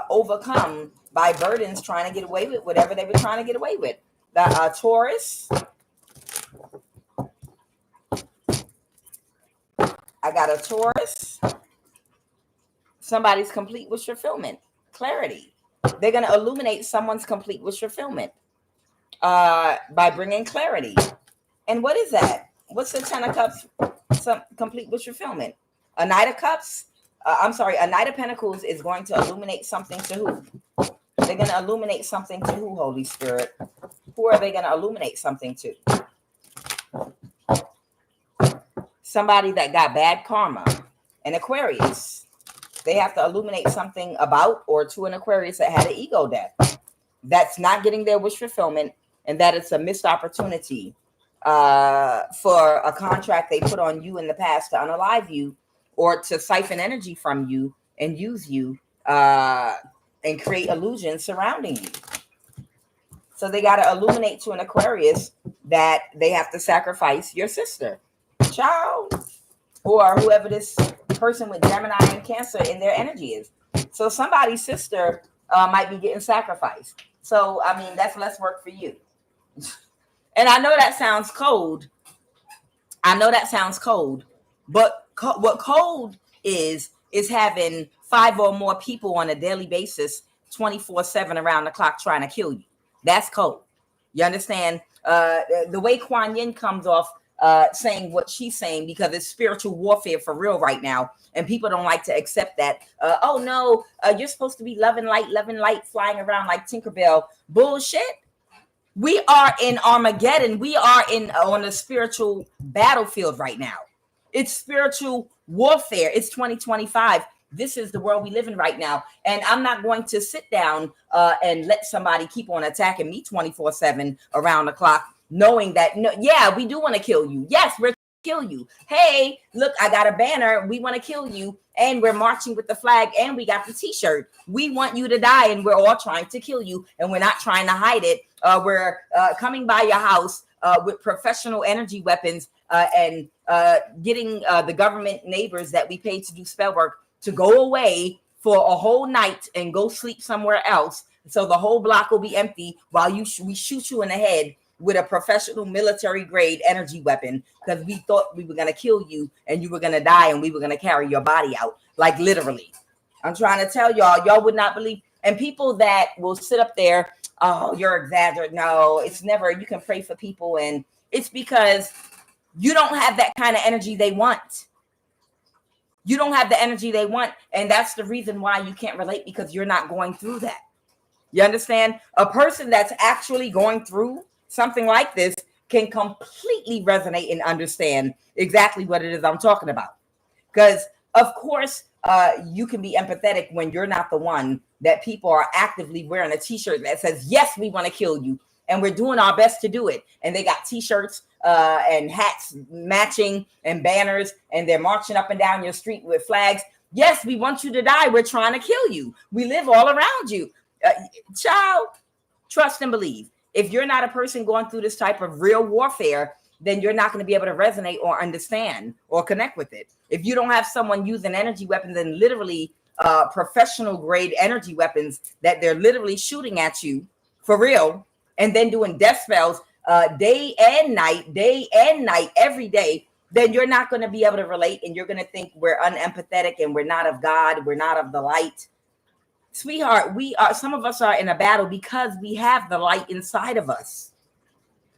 overcome by burdens trying to get away with whatever they were trying to get away with. The Taurus. I got a Taurus. Somebody's complete wish fulfillment. Clarity. They're going to illuminate someone's complete wish fulfillment by bringing clarity. And what is that? What's the Ten of Cups? Some complete wish fulfillment. A Knight of Cups. A Knight of Pentacles is going to illuminate something to who? They're going to illuminate something to who, Holy Spirit? Who are they going to illuminate something to? Somebody that got bad karma. An Aquarius. They have to illuminate something about or to an Aquarius that had an ego death. That's not getting their wish fulfillment, and that it's a missed opportunity for a contract they put on you in the past to unalive you or to siphon energy from you and use you and create illusions surrounding you. So they got to illuminate to an Aquarius that they have to sacrifice your sister, child, or whoever this person with Gemini and Cancer in their energy is. So somebody's sister might be getting sacrificed. So, I mean, that's less work for you. And I know that sounds cold. But what cold is having 5 or more people on a daily basis, 24/7 around the clock trying to kill you. That's cold. You understand? The way Kuan Yin comes off saying what she's saying, because it's spiritual warfare for real right now. And people don't like to accept that. Oh, no, you're supposed to be loving light, flying around like Tinkerbell. Bullshit. We are in Armageddon. We are on a spiritual battlefield right now. It's spiritual warfare. It's 2025. This is the world we live in right now. And I'm not going to sit down and let somebody keep on attacking me 24/7 around the clock, knowing that, no, yeah, we do want to kill you. Yes, we're kill you. Hey, look, I got a banner. We want to kill you. And we're marching with the flag and we got the t-shirt. We want you to die and we're all trying to kill you. And we're not trying to hide it. We're coming by your house with professional energy weapons and getting the government neighbors that we paid to do spell work to go away for a whole night and go sleep somewhere else. So the whole block will be empty while we shoot you in the head with a professional military grade energy weapon, because we thought we were going to kill you and you were going to die and we were going to carry your body out. Like literally. I'm trying to tell y'all would not believe. And people that will sit up there, oh, you're exaggerating. No, it's never. You can pray for people. And it's because you don't have that kind of energy they want. You don't have the energy they want. And that's the reason why you can't relate, because you're not going through that. You understand? A person that's actually going through something like this can completely resonate and understand exactly what it is I'm talking about. Because, of course, you can be empathetic when you're not the one that people are actively wearing a t-shirt that says, yes, we want to kill you. And we're doing our best to do it. And they got t-shirts and hats matching and banners, and they're marching up and down your street with flags. Yes, we want you to die. We're trying to kill you. We live all around you. Child, trust and believe. If you're not a person going through this type of real warfare, then you're not going to be able to resonate or understand or connect with it. If you don't have someone using energy weapons and literally professional grade energy weapons that they're literally shooting at you for real, and then doing death spells day and night, every day, then you're not going to be able to relate, and you're going to think we're unempathetic and we're not of God, we're not of the light. Sweetheart, some of us are in a battle because we have the light inside of us.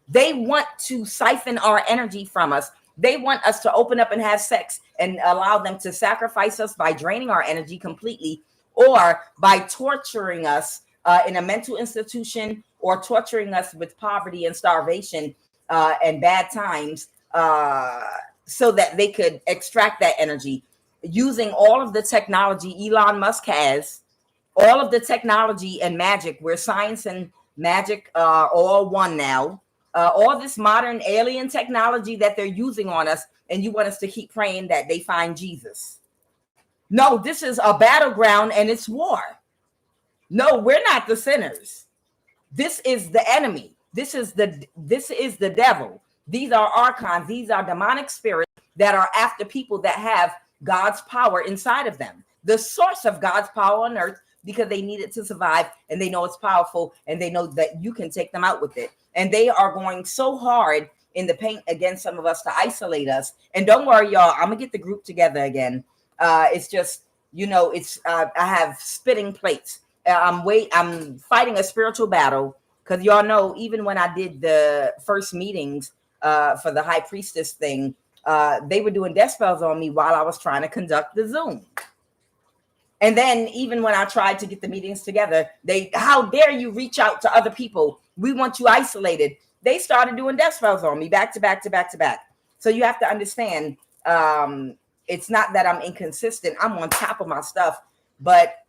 They want to siphon our energy from us. They want us to open up and have sex and allow them to sacrifice us by draining our energy completely, or by torturing us in a mental institution, or torturing us with poverty and starvation and bad times, so that they could extract that energy using all of the technology Elon Musk has. All of the technology and magic, where science and magic are all one now. All this modern alien technology that they're using on us, and you want us to keep praying that they find Jesus. No, this is a battleground and it's war. No, we're not the sinners. This is the enemy. This is the devil. These are archons. These are demonic spirits that are after people that have God's power inside of them. The source of God's power on earth, because they need it to survive, and they know it's powerful, and they know that you can take them out with it. And they are going so hard in the paint against some of us to isolate us. And don't worry, y'all, I'm gonna get the group together again. It's just, I have spitting plates. I'm fighting a spiritual battle, because y'all know, even when I did the first meetings for the high priestess thing, they were doing death spells on me while I was trying to conduct the Zoom. And then even when I tried to get the meetings together, how dare you reach out to other people? We want you isolated. They started doing death spells on me back to back to back to back. So you have to understand, it's not that I'm inconsistent. I'm on top of my stuff, but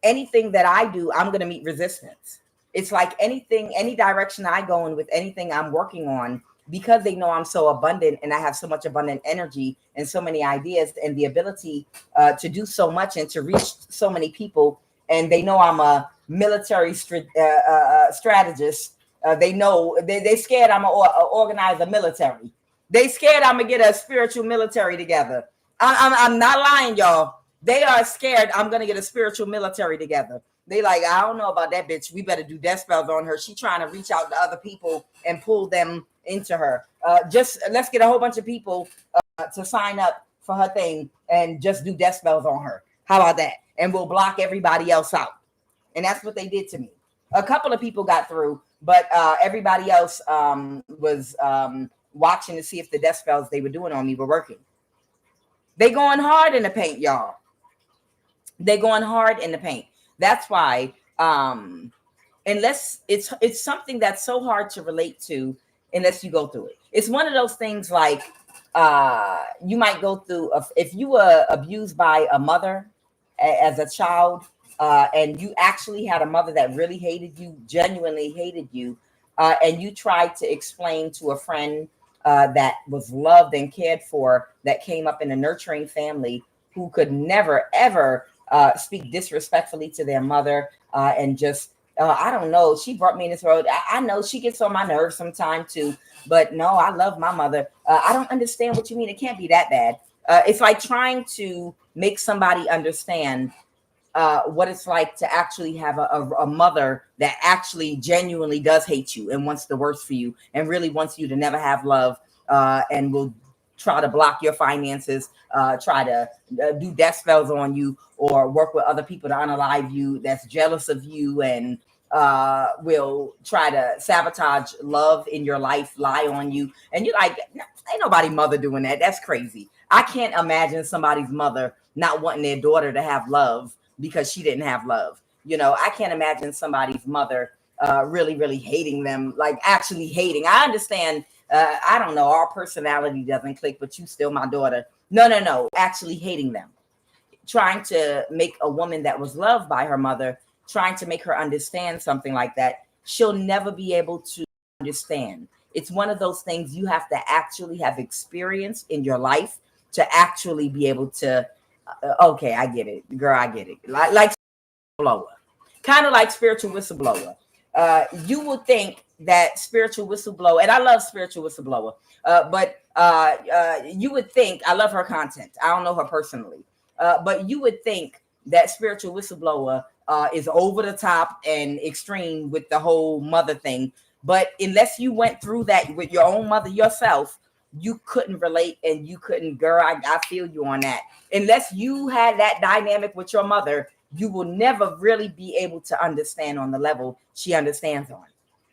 anything that I do, I'm going to meet resistance. It's like anything, any direction I go in with anything I'm working on, because they know I'm so abundant and I have so much abundant energy and so many ideas and the ability to do so much and to reach so many people. And they know I'm a military strategist. They know they scared I'm going to organize a military. They scared I'm going to get a spiritual military together. I'm not lying, y'all. They are scared I'm going to get a spiritual military together. They like, I don't know about that bitch. We better do death spells on her. She trying to reach out to other people and pull them into her. Just let's get a whole bunch of people to sign up for her thing and just do death spells on her. How about that? And we'll block everybody else out. And that's what they did to me. A couple of people got through, but everybody else was watching to see if the death spells they were doing on me were working. They going hard in the paint, y'all. They going hard in the paint. That's why unless it's something that's so hard to relate to unless you go through it. It's one of those things like you might go through if you were abused by a mother as a child, and you actually had a mother that really hated you, genuinely hated you, and you tried to explain to a friend that was loved and cared for, that came up in a nurturing family, who could never ever speak disrespectfully to their mother, and just I don't know, she brought me in this road. I know she gets on my nerves sometime too, but no, I love my mother. I don't understand what you mean. It can't be that bad. It's like trying to make somebody understand what it's like to actually have a mother that actually genuinely does hate you and wants the worst for you and really wants you to never have love, and will try to block your finances, try to do death spells on you, or work with other people to unalive you, that's jealous of you, and will try to sabotage love in your life, lie on you. And you're like, ain't nobody mother doing that. That's crazy. I can't imagine somebody's mother not wanting their daughter to have love because she didn't have love. You know, I can't imagine somebody's mother really, really hating them, like actually hating. I understand. I don't know. Our personality doesn't click, but you still my daughter. No. Actually hating them. Trying to make a woman that was loved by her mother, trying to make her understand something like that. She'll never be able to understand. It's one of those things you have to actually have experience in your life to actually be able to, okay, I get it. Girl, I get it. Like whistleblower. Kind of like spiritual whistleblower. You would think that spiritual whistleblower, and I love spiritual whistleblower, but you would think, I love her content. I don't know her personally, but you would think that spiritual whistleblower is over the top and extreme with the whole mother thing. But unless you went through that with your own mother yourself, you couldn't relate, and you couldn't, girl, I feel you on that. Unless you had that dynamic with your mother, you will never really be able to understand on the level she understands on.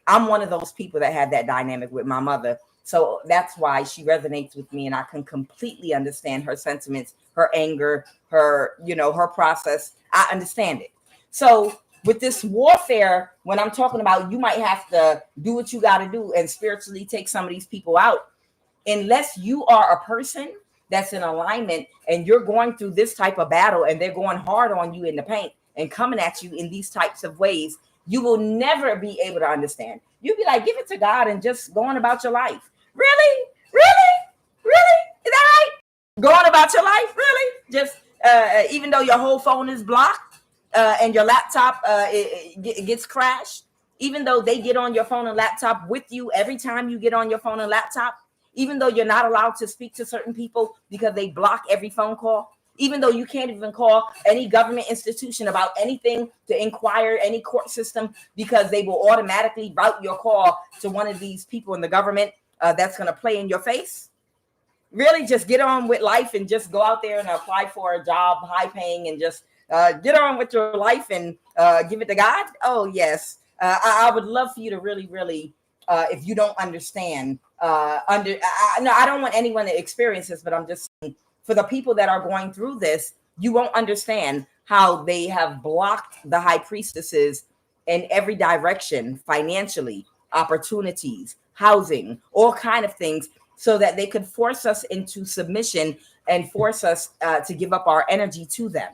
I'm one of those people that had that dynamic with my mother. So that's why she resonates with me, and I can completely understand her sentiments, her anger, her, her process. I understand it. So with this warfare, when I'm talking about you might have to do what you got to do and spiritually take some of these people out, unless you are a person that's in alignment and you're going through this type of battle and they're going hard on you in the paint and coming at you in these types of ways, you will never be able to understand. You'll be like, give it to God and just going about your life. Really? Is that right? Going about your life? Really? Just even though your whole phone is blocked and your laptop it gets crashed, even though they get on your phone and laptop with you every time you get on your phone and laptop, even though you're not allowed to speak to certain people because they block every phone call, even though you can't even call any government institution about anything to inquire any court system because they will automatically route your call to one of these people in the government that's going to play in your face. Really, just get on with life and just go out there and apply for a job, high paying, and just get on with your life and give it to God. Oh, yes. I would love for you to really, really, if you don't understand, I don't want anyone to experience this, but I'm just saying, for the people that are going through this, you won't understand how they have blocked the high priestesses in every direction, financially, opportunities, housing, all kind of things, so that they could force us into submission and force us to give up our energy to them.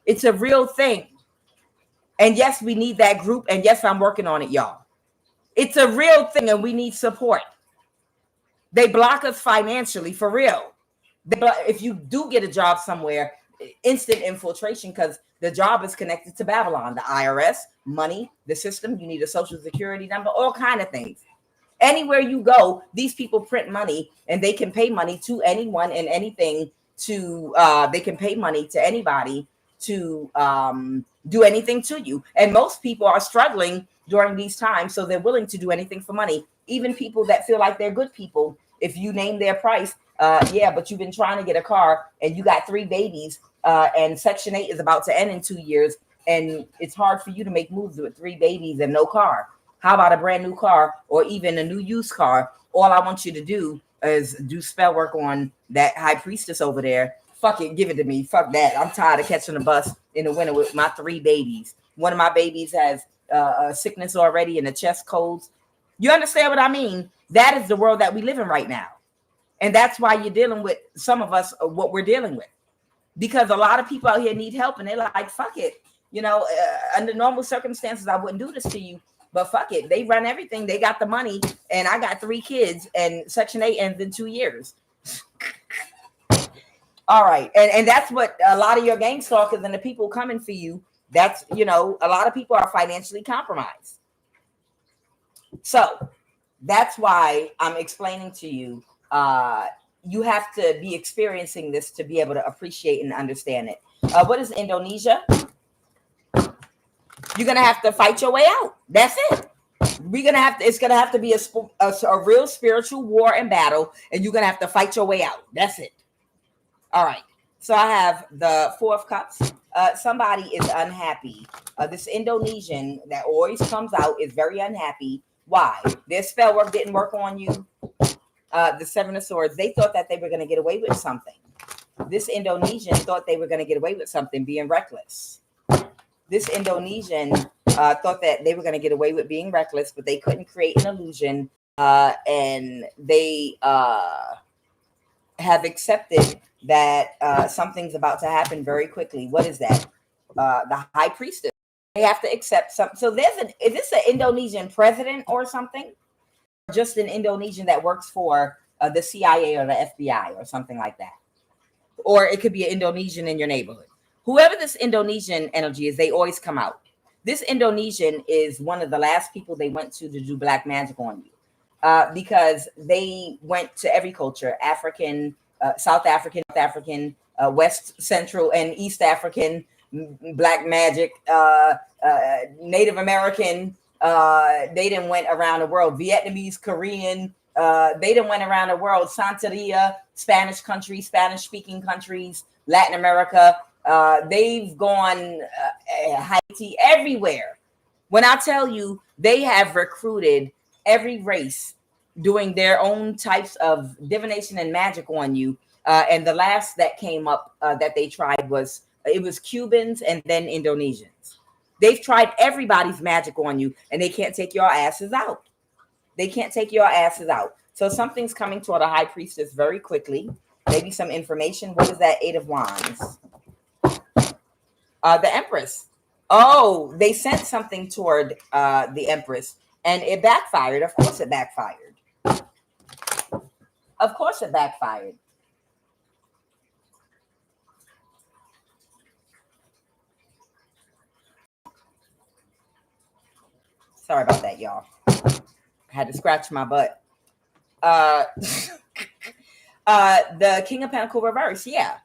It's a real thing. And yes, we need that group. And yes, I'm working on it, y'all. It's a real thing, and we need support. They block us financially, for real. If you do get a job somewhere, instant infiltration, because the job is connected to Babylon, the IRS, money, the system. You need a social security number, all kind of things. Anywhere you go, these people print money, and they can pay money to anyone and anything to, they can pay money to anybody to do anything to you. And most people are struggling during these times, so they're willing to do anything for money. Even people that feel like they're good people, if you name their price, but you've been trying to get a car and you got 3 babies and Section 8 is about to end in 2 years, and it's hard for you to make moves with 3 babies and no car. How about a brand new car or even a new used car? All I want you to do is do spell work on that high priestess over there. Fuck it, give it to me. Fuck that. I'm tired of catching the bus in the winter with my 3 babies. One of my babies has sickness already and the chest colds. You understand what I mean? That is the world that we live in right now. And that's why you're dealing with some of us, what we're dealing with. Because a lot of people out here need help and they're like, fuck it. Under normal circumstances, I wouldn't do this to you. But fuck it. They run everything. They got the money. And I got 3 kids. And Section 8 ends in 2 years. All right. And that's what a lot of your gang stalkers and the people coming for you, that's, a lot of people are financially compromised. So that's why I'm explaining to you, you have to be experiencing this to be able to appreciate and understand it. What is Indonesia? You're going to have to fight your way out. That's it. It's going to have to be a real spiritual war and battle, and you're going to have to fight your way out. That's it. All right. So I have the 4 of Cups. Somebody is unhappy. This Indonesian that always comes out is very unhappy. Why? Their spell work didn't work on you. The 7 of Swords, they thought that they were going to get away with something. This Indonesian thought they were going to get away with something, being reckless. This Indonesian thought that they were going to get away with being reckless, but they couldn't create an illusion. And they have accepted that something's about to happen very quickly. What is that? The High Priestess. They have to accept something. So is this an Indonesian president or something? Just an Indonesian that works for the CIA or the FBI or something like that. Or it could be an Indonesian in your neighborhood. Whoever this Indonesian energy is, they always come out. This Indonesian is one of the last people they went to do black magic on you. Because they went to every culture, African, South African, West, Central, and East African, black magic, Native American. They didn't went around the world. Vietnamese, Korean. They didn't went around the world. Santeria, Spanish countries, Spanish-speaking countries, Latin America. They've gone Haiti, everywhere. When I tell you, they have recruited every race doing their own types of divination and magic on you. And the last that came up that they tried was Cubans and then Indonesians. They've tried everybody's magic on you and they can't take your asses out. They can't take your asses out. So something's coming toward a High Priestess very quickly. Maybe some information. What is that? 8 of Wands. The Empress. Oh, they sent something toward the Empress and it backfired. Of course it backfired. Of course it backfired. Sorry about that, y'all. I had to scratch my butt. The King of Pentacles reverse. Yeah.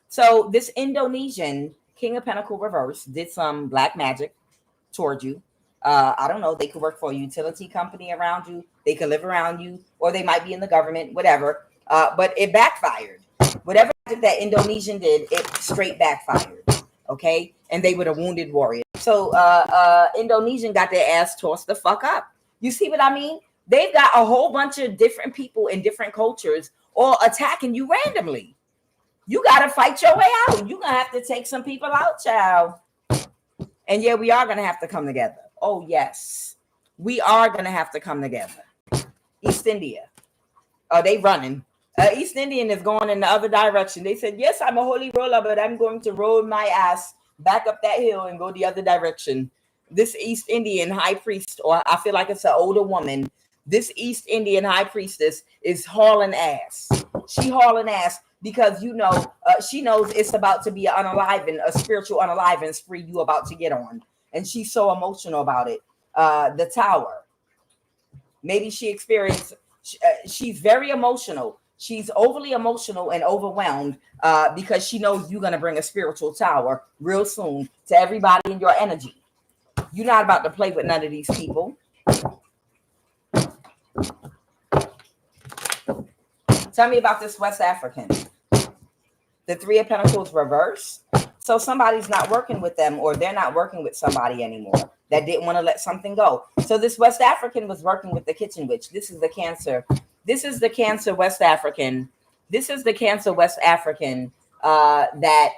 So this Indonesian King of Pentacles reverse did some black magic toward you. I don't know. They could work for a utility company around you. They could live around you, or they might be in the government, whatever. But it backfired. Whatever that Indonesian did, it straight backfired. Okay. And they were a wounded warrior. So Indonesian got their ass tossed the fuck up. You see what I mean? They've got a whole bunch of different people in different cultures all attacking you randomly. You got to fight your way out. You're going to have to take some people out, child. And yeah, we are going to have to come together. Oh, yes. We are going to have to come together. East India. Oh, they running. East Indian is going in the other direction. They said, yes, I'm a holy roller, but I'm going to roll my ass back up that hill and go the other direction. This East Indian high priest, or I feel like it's an older woman. This East Indian high priestess is hauling ass. She hauling ass because, she knows it's about to be an unaliven, a spiritual unaliven spree you about to get on. And she's so emotional about it. The Tower. Maybe she experienced, she's very emotional. She's overly emotional and overwhelmed because she knows you're going to bring a spiritual tower real soon to everybody in your energy. You're not about to play with none of these people. Tell me about this West African. The 3 of Pentacles reverse. So somebody's not working with them, or they're not working with somebody anymore that didn't want to let something go. So this West African was working with the kitchen witch. This is the Cancer. This is the Cancer West African. This is the Cancer West African that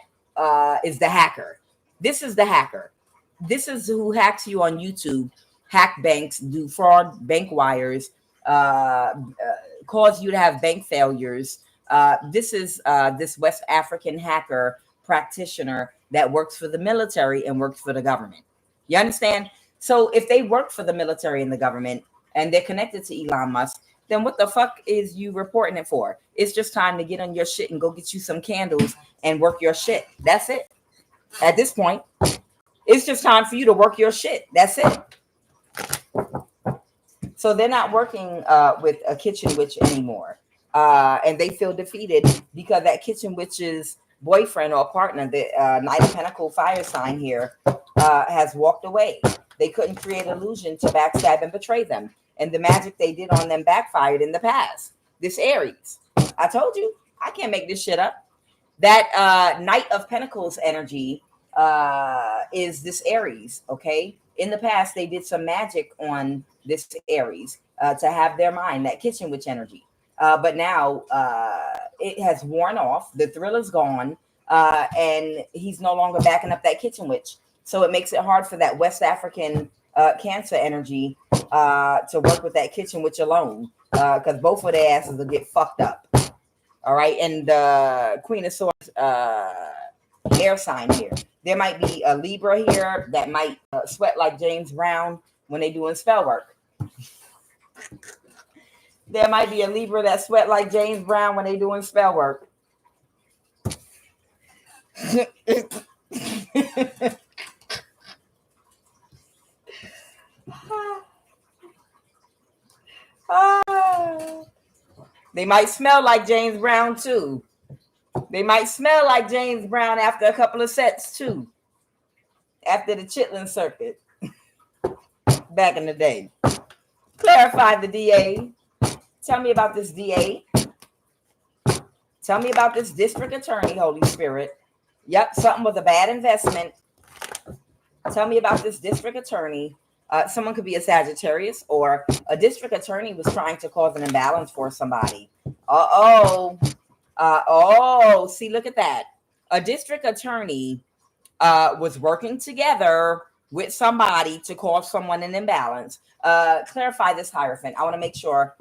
is the hacker. This is the hacker. This is who hacks you on YouTube, hack banks, do fraud, bank wires, cause you to have bank failures. This is this West African hacker practitioner that works for the military and works for the government. You understand? So if they work for the military and the government and they're connected to Elon Musk, then what the fuck is you reporting it for? It's just time to get on your shit and go get you some candles and work your shit. That's it. At this point, it's just time for you to work your shit. That's it. So they're not working with a kitchen witch anymore. And they feel defeated because that kitchen witch's boyfriend or partner, the Knight of Pentacle fire sign here, has walked away. They couldn't create illusion to backstab and betray them. And the magic they did on them backfired in the past. This Aries. I told you, I can't make this shit up. That Knight of Pentacles energy is this Aries, okay? In the past, they did some magic on this Aries to have their mind, that kitchen witch energy. But now it has worn off. The thrill is gone. And he's no longer backing up that kitchen witch. So it makes it hard for that West African Cancer energy to work with that kitchen witch alone. Because both of their asses will get fucked up. All right. And the Queen of Swords air sign here. There might be a Libra here that might sweat like James Brown when they doing spell work. There might be a Libra that sweat like James Brown when they doing spell work. They might smell like James Brown too. They might smell like James Brown after a couple of sets too. After the Chitlin circuit. Back in the day. Clarify the DA. Tell me about this DA. Tell me about this district attorney, Holy Spirit. Yep, something was a bad investment. Tell me about this district attorney. Someone could be a Sagittarius, or a district attorney was trying to cause an imbalance for somebody. See, look at that. A district attorney was working together with somebody to cause someone an imbalance. Clarify this, Hierophant. I want to make sure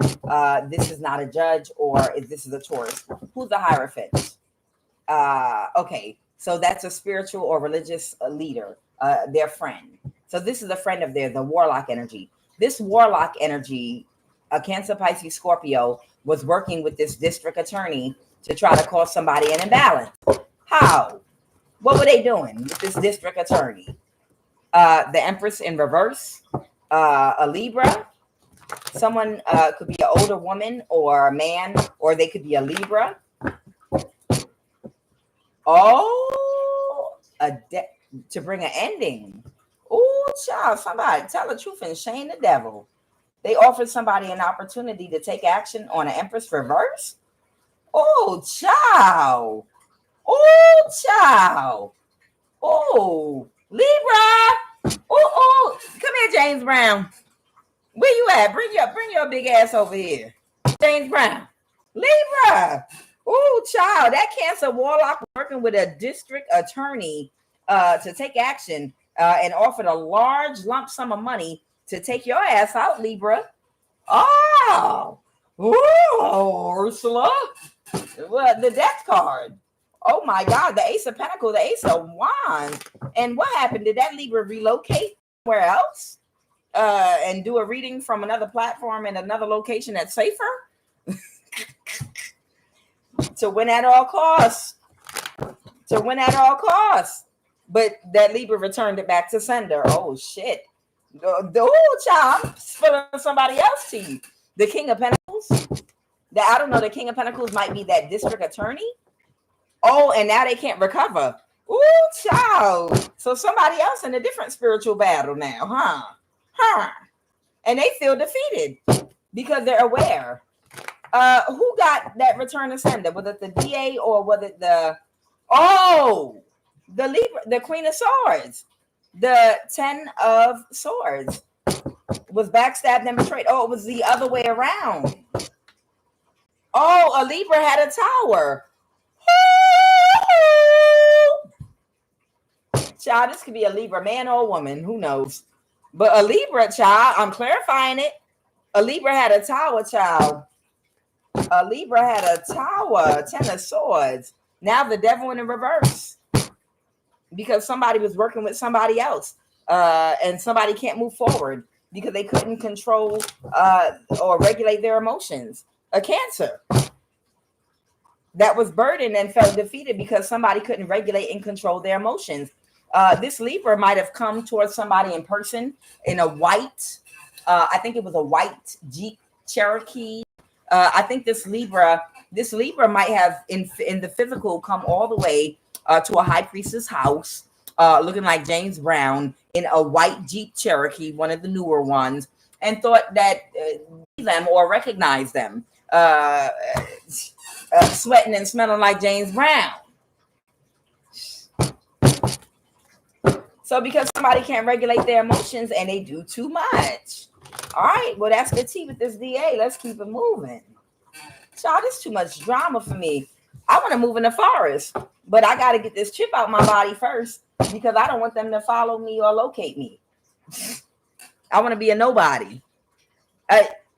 this is not a judge or if this is a Taurus. Who's the Hierophant? Okay, so that's a spiritual or religious leader, their friend. So this is a friend of theirs, the warlock energy. This warlock energy, a Cancer, Pisces, Scorpio, was working with this district attorney to try to cause somebody an imbalance. How? What were they doing with this district attorney? The Empress in reverse, a Libra. Someone could be an older woman or a man, or they could be a Libra. To bring an ending. Oh, child, somebody tell the truth and shame the devil. They offered somebody an opportunity to take action on an Empress reverse. Oh, child. Oh, child. Oh, Libra. Oh, come here, James Brown. Where you at? Bring your big ass over here. James Brown. Libra. Oh, child. That Cancer warlock working with a district attorney to take action and offered a large lump sum of money to take your ass out, Libra. Oh, Ursula. Well, the death card. Oh my God, the Ace of Pentacles, the Ace of Wands. And what happened? Did that Libra relocate somewhere else and do a reading from another platform in another location that's safer? To win at all costs. To win at all costs. But that Libra returned it back to sender. Oh, shit. Oh, child, spilling somebody else to you. The King of Pentacles. I don't know, the King of Pentacles might be that district attorney. Oh, and now they can't recover. Oh, child. So somebody else in a different spiritual battle now, huh? And they feel defeated because they're aware. Who got that return to sender? Was it the DA or was it the Libra, the Queen of Swords, the 10 of Swords was backstabbed and betrayed. Oh, it was the other way around. Oh, a Libra had a tower. Child, this could be a Libra, man or woman, who knows? But a Libra, child, I'm clarifying it. A Libra had a tower, child. A Libra had a tower, 10 of swords. Now the devil in the reverse. Because somebody was working with somebody else. And somebody can't move forward because they couldn't control or regulate their emotions. A Cancer that was burdened and felt defeated because somebody couldn't regulate and control their emotions. This Libra might have come towards somebody in person in a white, I think it was a white Jeep Cherokee. I think this Libra might have in the physical come all the way to a high priestess house, looking like James Brown in a white Jeep Cherokee, one of the newer ones, and thought that them or recognize them. Sweating and smelling like James Brown. So because somebody can't regulate their emotions and they do too much. All right, well, that's the tea with this DA. Let's keep it moving. Child, this is too much drama for me. I want to move in the forest, but I got to get this chip out my body first because I don't want them to follow me or locate me. I want to be a nobody.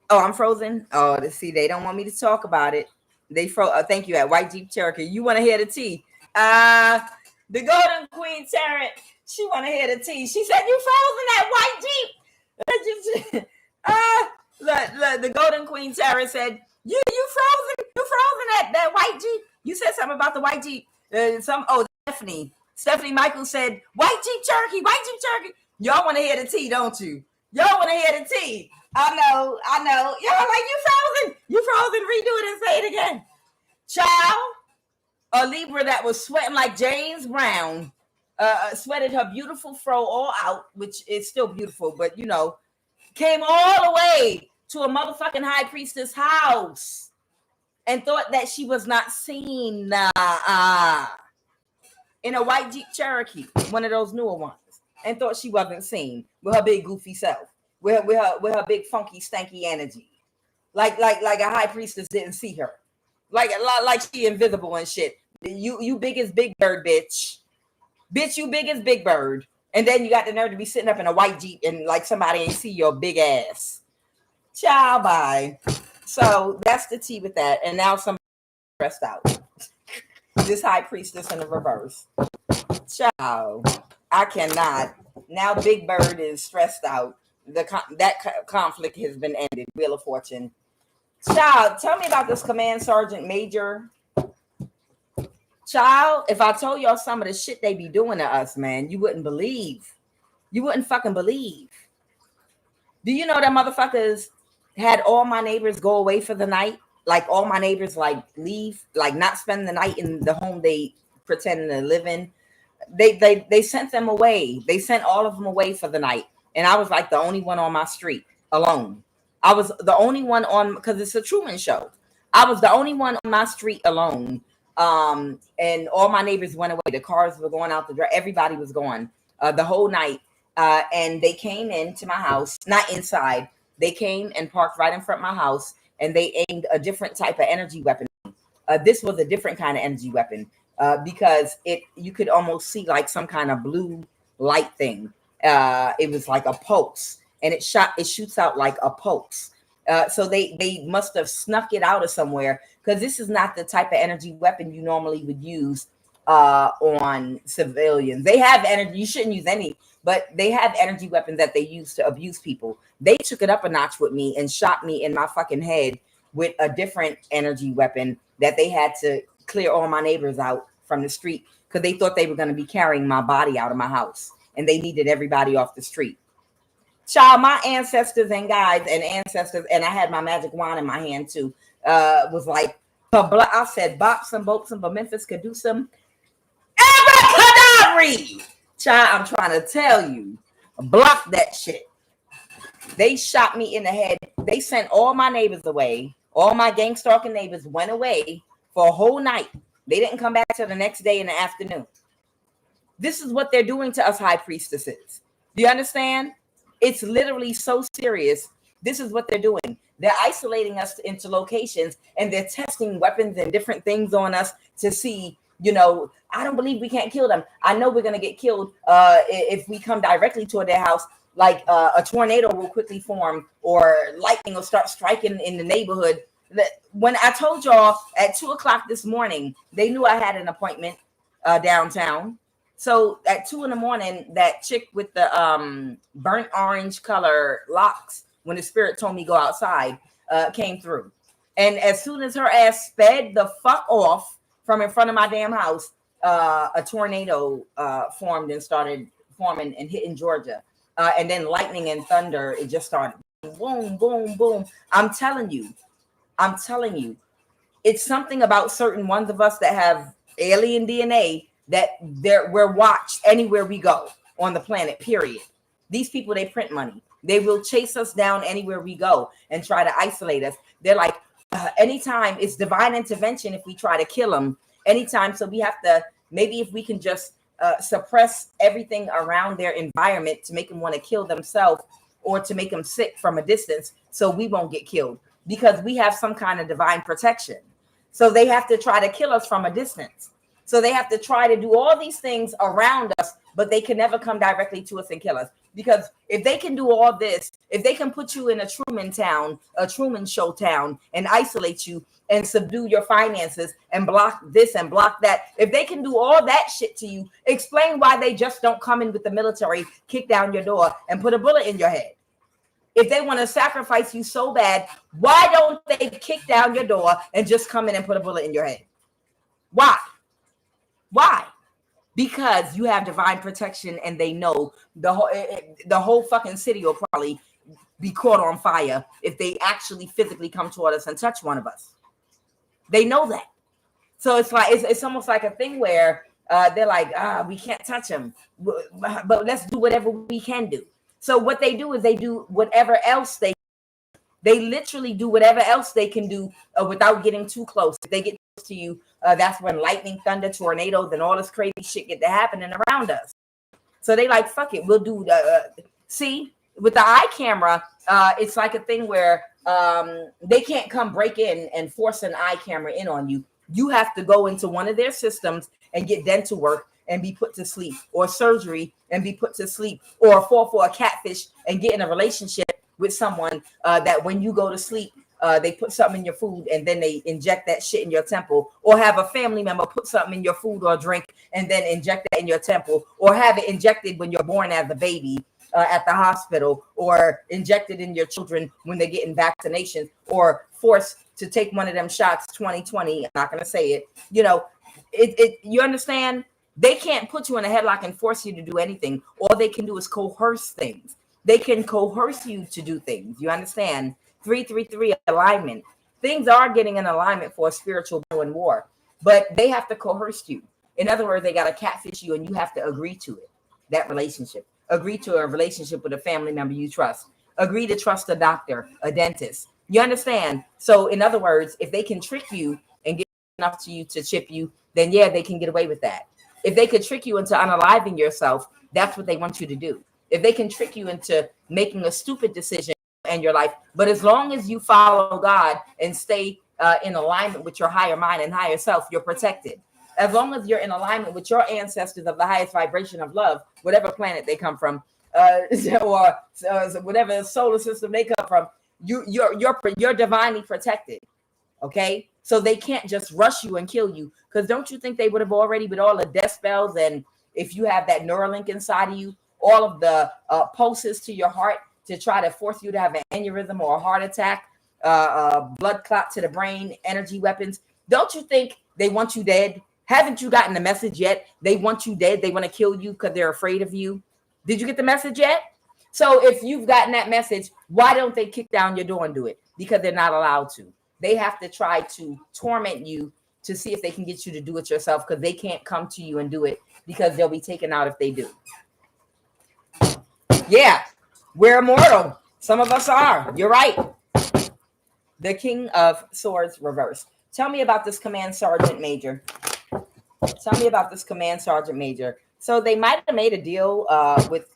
I'm frozen. Oh, see, they don't want me to talk about it. They froze. Thank you, at White Jeep Cherokee. You want to hear the tea? The Golden Queen Tarrant. She want to hear the tea. She said, "You froze in that White Jeep." Look, the Golden Queen Tarrant said, "You frozen. You frozen that White Jeep." You said something about the White Jeep. Stephanie Michael said, "White Jeep Cherokee. White Jeep Cherokee." Y'all want to hear the tea, don't you? Y'all want to hear the tea. I know. Y'all like, you frozen. Redo it and say it again. Child, a Libra that was sweating like James Brown, sweated her beautiful fro all out, which is still beautiful, but came all the way to a motherfucking high priestess house and thought that she was not seen in a white Jeep Cherokee, one of those newer ones, and thought she wasn't seen with her big goofy self. With her big funky stanky energy, like a high priestess didn't see her, like she invisible and shit. You big as Big Bird, bitch. You big as Big Bird, and then you got the nerve to be sitting up in a white Jeep and like somebody ain't see your big ass. Ciao, bye. So that's the tea with that. And now somebody stressed out. This high priestess in the reverse. Ciao. I cannot. Now Big Bird is stressed out. That conflict has been ended. Wheel of Fortune. Child, tell me about this Command Sergeant Major. Child, if I told y'all some of the shit they be doing to us, man, you wouldn't believe. You wouldn't fucking believe. Do you know that motherfuckers had all my neighbors go away for the night? Like all my neighbors like leave, like not spend the night in the home they pretend to live in. They sent them away. They sent all of them away for the night. And I was like the only one on my street alone. I was the only one because it's a Truman Show. I was the only one on my street alone. And all my neighbors went away. The cars were going out the door. Everybody was gone the whole night. And they came into my house, not inside. They came and parked right in front of my house, and they aimed a different type of energy weapon. This was a different kind of energy weapon because you could almost see like some kind of blue light thing. It was like a pulse, and it shoots out like a pulse. So they must have snuck it out of somewhere because this is not the type of energy weapon you normally would use on civilians. They have energy. You shouldn't use any, but they have energy weapons that they use to abuse people. They took it up a notch with me and shot me in my fucking head with a different energy weapon that they had to clear all my neighbors out from the street because they thought they were going to be carrying my body out of my house. And they needed everybody off the street. Child, my ancestors and guides and ancestors, and I had my magic wand in my hand too, was like, I said, Bopsum, Bopsum, but Memphis could do some abracadabra. Child, I'm trying to tell you, block that shit. They shot me in the head. They sent all my neighbors away. All my gang stalking neighbors went away for a whole night. They didn't come back till the next day in the afternoon. This is what they're doing to us high priestesses. Do you understand? It's literally so serious. This is what they're doing. They're isolating us into locations and they're testing weapons and different things on us to see You know, I don't believe we can't kill them. I know we're going to get killed if we come directly toward their house. Like a tornado will quickly form, or lightning will start striking in the neighborhood. When I told y'all at 2:00 this morning, they knew I had an appointment downtown. So at 2 in the morning, that chick with the burnt orange color locks, when the spirit told me go outside, came through. And as soon as her ass sped the fuck off from in front of my damn house, a tornado formed and started forming and hitting Georgia. And then lightning and thunder, it just started boom, boom, boom. I'm telling you, it's something about certain ones of us that have alien DNA that we're watched anywhere we go on the planet, period. These people, they print money. They will chase us down anywhere we go and try to isolate us. They're like, anytime, it's divine intervention if we try to kill them. Anytime. So we have to, maybe if we can just suppress everything around their environment to make them want to kill themselves or to make them sick from a distance so we won't get killed, because we have some kind of divine protection. So they have to try to kill us from a distance. So they have to try to do all these things around us, but they can never come directly to us and kill us. Because if they can do all this, if they can put you in a Truman town, a Truman Show town, and isolate you and subdue your finances and block this and block that, if they can do all that shit to you, explain why they just don't come in with the military, kick down your door, and put a bullet in your head. If they want to sacrifice you so bad, why don't they kick down your door and just come in and put a bullet in your head? Why? Why? Because you have divine protection, and they know the whole fucking city will probably be caught on fire if they actually physically come toward us and touch one of us. They know that. So it's like it's almost like a thing where they're like, we can't touch them, but let's do whatever we can do. So what they do is they do whatever else they literally do whatever else they can do without getting too close. If they get close to you, that's when lightning, thunder, tornadoes, and all this crazy shit get to happening around us. So they like, fuck it, we'll do see, with the eye camera, it's like a thing where they can't come break in and force an eye camera in on you. You have to go into one of their systems and get dental work and be put to sleep, or surgery and be put to sleep, or fall for a catfish and get in a relationship with someone that when you go to sleep, they put something in your food and then they inject that shit in your temple, or have a family member put something in your food or drink and then inject that in your temple, or have it injected when you're born as a baby at the hospital, or injected in your children when they're getting vaccinations, or forced to take one of them shots 2020. I'm not going to say it. You know, you understand? They can't put you in a headlock and force you to do anything. All they can do is coerce things. They can coerce you to do things. You understand? 333 alignment. Things are getting in alignment for a spiritual war, but they have to coerce you. In other words, they got to catfish you, and you have to agree to it. That relationship. Agree to a relationship with a family member you trust. Agree to trust a doctor, a dentist. You understand? So in other words, if they can trick you and get enough to you to chip you, then yeah, they can get away with that. If they could trick you into unaliving yourself, that's what they want you to do. If they can trick you into making a stupid decision in your life, but as long as you follow God and stay in alignment with your higher mind and higher self, you're protected. As long as you're in alignment with your ancestors of the highest vibration of love, whatever planet they come from, or whatever solar system they come from, you're divinely protected. Okay, so they can't just rush you and kill you, because don't you think they would have already, with all the death spells, and if you have that Neuralink inside of you, all of the pulses to your heart to try to force you to have an aneurysm or a heart attack, blood clot to the brain, energy weapons, don't you think they want you dead? Haven't you gotten the message yet? They want you dead. They want to kill you because they're afraid of you. Did you get the message yet? So if you've gotten that message, why don't they kick down your door and do it? Because they're not allowed to. They have to try to torment you to see if they can get you to do it yourself, because they can't come to you and do it, because they'll be taken out if they do. Yeah, we're immortal. Some of us are. You're right. The King of Swords reversed. Tell me about this Command Sergeant Major. Tell me about this Command Sergeant Major. So they might have made a deal with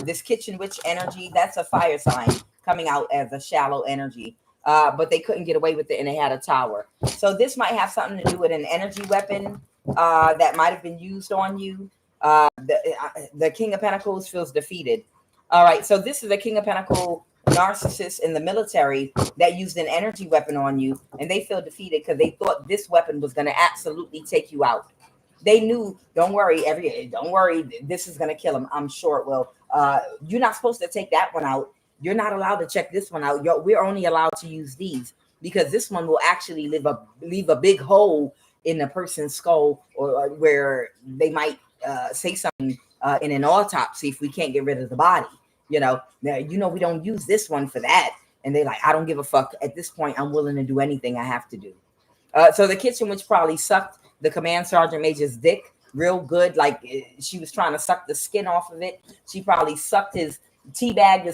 this Kitchen Witch energy. That's a fire sign coming out as a shallow energy. But they couldn't get away with it, and they had a tower. So this might have something to do with an energy weapon that might have been used on you. The King of Pentacles feels defeated. All right, so this is the King of Pentacles narcissist in the military that used an energy weapon on you, and they feel defeated because they thought this weapon was going to absolutely take you out. They knew, don't worry, this is going to kill him. I'm sure it will. You're not supposed to take that one out. You're not allowed to check this one out. We're only allowed to use these because this one will actually leave a big hole in a person's skull, or where they might say something in an autopsy if we can't get rid of the body. We don't use this one for that. And they like, I don't give a fuck. At this point, I'm willing to do anything I have to do. So the kitchen witch probably sucked the command sergeant major's dick real good. Like she was trying to suck the skin off of it. She probably sucked his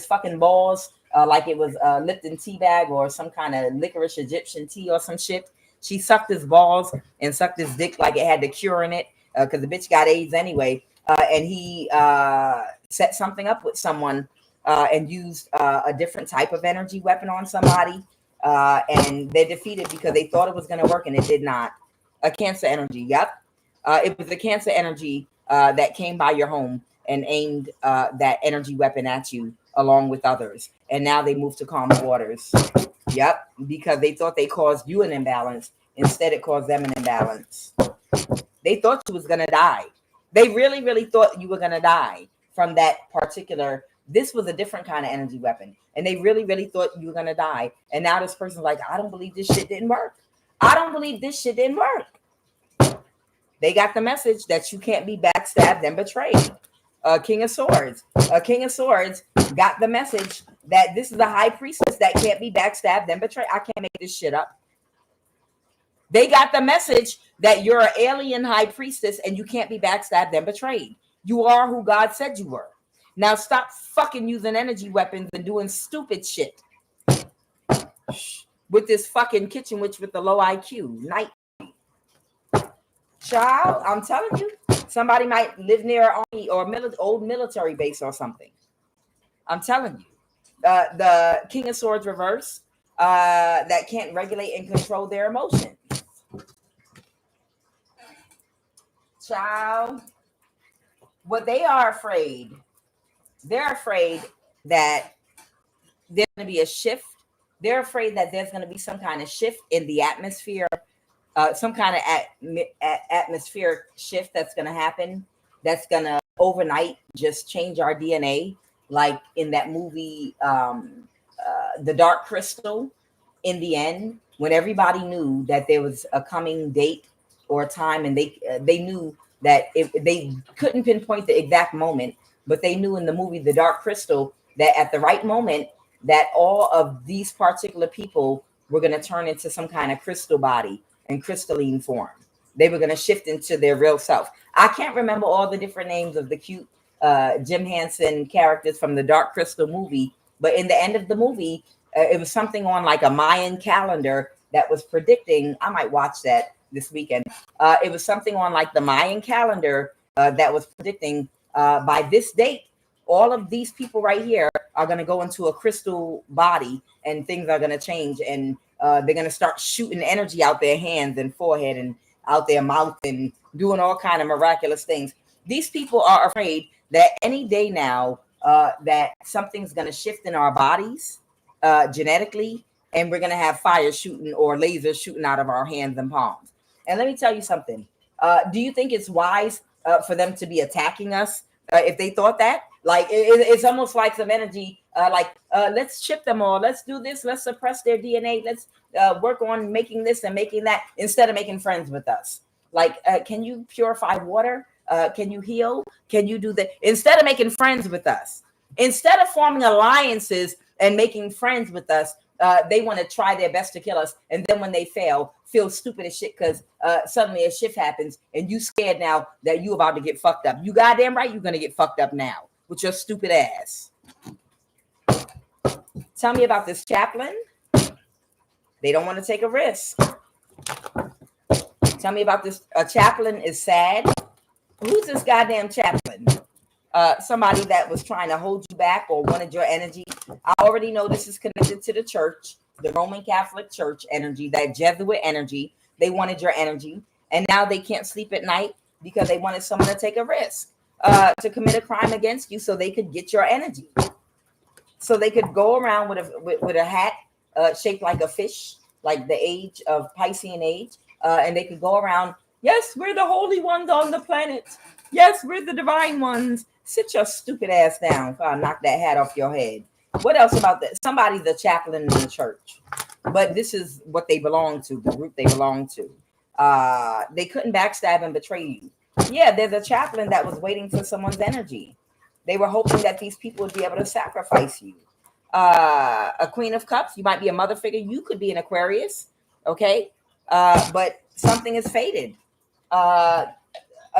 fucking balls like it was Lipton tea bag or some kind of licorice Egyptian tea or some shit. She sucked his balls and sucked his dick like it had the cure in it because the bitch got AIDS anyway. And he set something up with someone and used a different type of energy weapon on somebody. And they're defeated because they thought it was going to work and it did not. A Cancer energy. Yep. It was a Cancer energy that came by your home and aimed that energy weapon at you along with others. And now they moved to calm waters. Yep. Because they thought they caused you an imbalance. Instead, it caused them an imbalance. They thought you was going to die. They really, really thought you were going to die from that particular. This was a different kind of energy weapon. And they really, really thought you were going to die. And now this person's like, I don't believe this shit didn't work. I don't believe this shit didn't work. They got the message that you can't be backstabbed and betrayed. King of Swords. King of Swords got the message that this is a high priestess that can't be backstabbed and betrayed. I can't make this shit up. They got the message that you're an alien high priestess and you can't be backstabbed and betrayed. You are who God said you were. Now stop fucking using energy weapons and doing stupid shit with this fucking kitchen witch with the low IQ. Night. Child, I'm telling you, somebody might live near an army or old military base or something. I'm telling you. The King of Swords reverse that can't regulate and control their emotions. Child, what they are afraid, they're afraid that there's going to be a shift. They're afraid that there's going to be some kind of shift in the atmosphere, some kind of atmospheric shift that's going to happen. That's going to overnight just change our DNA. Like in that movie, The Dark Crystal, in the end, when everybody knew that there was a coming date or a time, and they knew that if they couldn't pinpoint the exact moment, but they knew in the movie The Dark Crystal that at the right moment that all of these particular people were going to turn into some kind of crystal body and crystalline form. They were going to shift into their real self. I can't remember all the different names of the cute Jim Henson characters from the Dark Crystal movie, but in the end of the movie, it was something on like a Mayan calendar that was predicting. I might watch that this weekend. It was something on like the Mayan calendar that was predicting by this date, all of these people right here are going to go into a crystal body and things are going to change. And they're going to start shooting energy out their hands and forehead and out their mouth and doing all kind of miraculous things. These people are afraid that any day now that something's going to shift in our bodies genetically, and we're going to have fire shooting or lasers shooting out of our hands and palms. And let me tell you something. Do you think it's wise for them to be attacking us if they thought that? Like it's almost like some energy, let's chip them all. Let's do this. Let's suppress their DNA. Let's work on making this and making that instead of making friends with us. Like, can you purify water? Can you heal? Can you do that? Instead of making friends with us, instead of forming alliances and making friends with us, they want to try their best to kill us. And then when they fail, feel stupid as shit because suddenly a shift happens and you scared now that you about to get fucked up. You goddamn right you're going to get fucked up now with your stupid ass. Tell me about this chaplain. They don't want to take a risk. Tell me about this. A chaplain is sad. Who's this goddamn chaplain? Somebody that was trying to hold you back or wanted your energy. I already know this is connected to the church, the Roman Catholic Church energy, that Jesuit energy. They wanted your energy. And now they can't sleep at night because they wanted someone to take a risk to commit a crime against you so they could get your energy. So they could go around with a hat shaped like a fish, like the age of Piscean age. And they could go around, yes, we're the holy ones on the planet. Yes, we're the divine ones. Sit your stupid ass down if I knock that hat off your head. What else about that? Somebody's the chaplain in the church. But this is what they belong to, the group they belong to. They couldn't backstab and betray you. Yeah, there's a chaplain that was waiting for someone's energy. They were hoping that these people would be able to sacrifice you. A Queen of Cups, you might be a mother figure. You could be an Aquarius, okay? But something is fated. A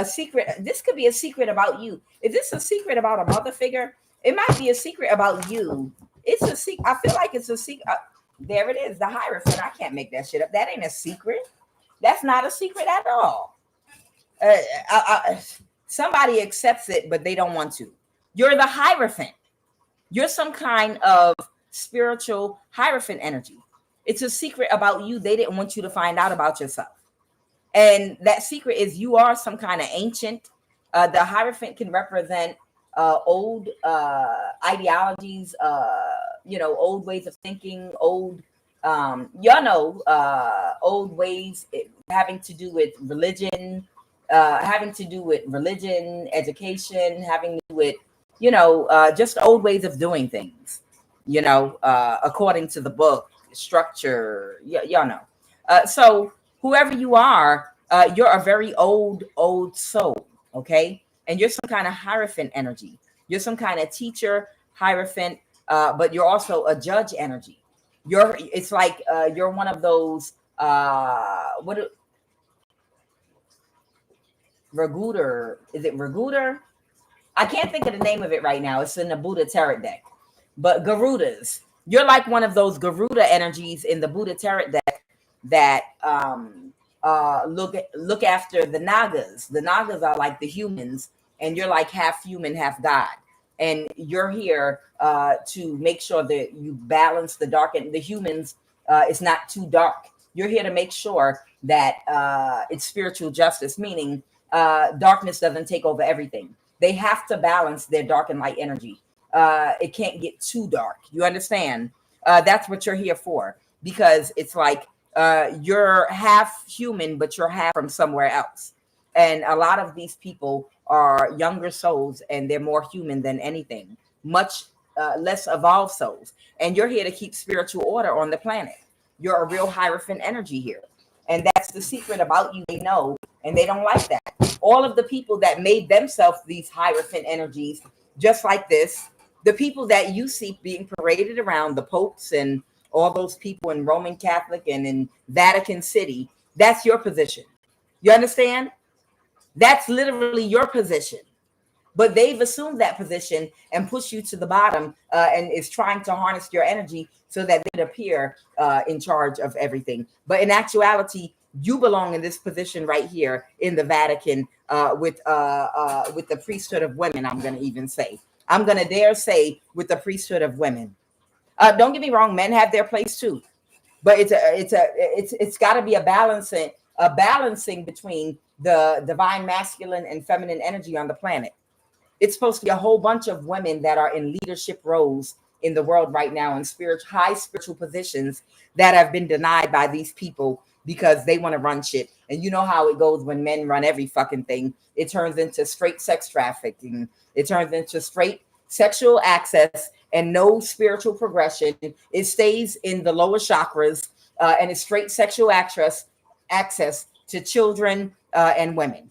secret. This could be a secret about you. Is this a secret about a mother figure? It might be a secret about you. It's a secret. I feel like it's a secret. There it is, the Hierophant. I can't make that shit up. That ain't a secret. That's not a secret at all. Somebody accepts it, but they don't want to. You're the Hierophant. You're some kind of spiritual Hierophant energy. It's a secret about you. They didn't want you to find out about yourself. And that secret is you are some kind of ancient. The Hierophant can represent old ideologies, old ways of thinking, old ways having to do with religion, education, having to do with, just old ways of doing things, according to the book, structure, so whoever you are, you're a very old soul, okay? And you're some kind of Hierophant energy. You're some kind of teacher, Hierophant, but you're also a judge energy. It's like you're one of those Raguder. Is it Raguder? I can't think of the name of it right now. It's in the Buddha Tarot deck. But Garudas. You're like one of those Garuda energies in the Buddha Tarot deck that look after the Nagas. The Nagas are like the humans, and you're like half human, half God. And you're here to make sure that you balance the dark and the humans. It's not too dark. You're here to make sure that it's spiritual justice, meaning darkness doesn't take over everything. They have to balance their dark and light energy. It can't get too dark. You understand? That's what you're here for, because it's like you're half human, but you're half from somewhere else. And a lot of these people are younger souls, and they're more human than anything, much less evolved souls. And you're here to keep spiritual order on the planet. You're a real Hierophant energy here. And that's the secret about you. They know, and they don't like that. All of the people that made themselves these Hierophant energies, just like this, the people that you see being paraded around, the popes and all those people in Roman Catholic and in Vatican City, that's your position. You understand? That's literally your position. But they've assumed that position and push you to the bottom and is trying to harness your energy so that they appear in charge of everything. But in actuality, you belong in this position right here in the Vatican with the priesthood of women. I'm going to even say, I'm going to dare say, with the priesthood of women. Don't get me wrong, men have their place too, but it's got to be a balancing between the divine masculine and feminine energy on the planet. It's supposed to be a whole bunch of women that are in leadership roles in the world right now in high spiritual positions that have been denied by these people because they want to run shit. And you know how it goes when men run every fucking thing. It turns into straight sex trafficking. It turns into straight sexual access and no spiritual progression. It stays in the lower chakras and it's straight sexual access to children and women.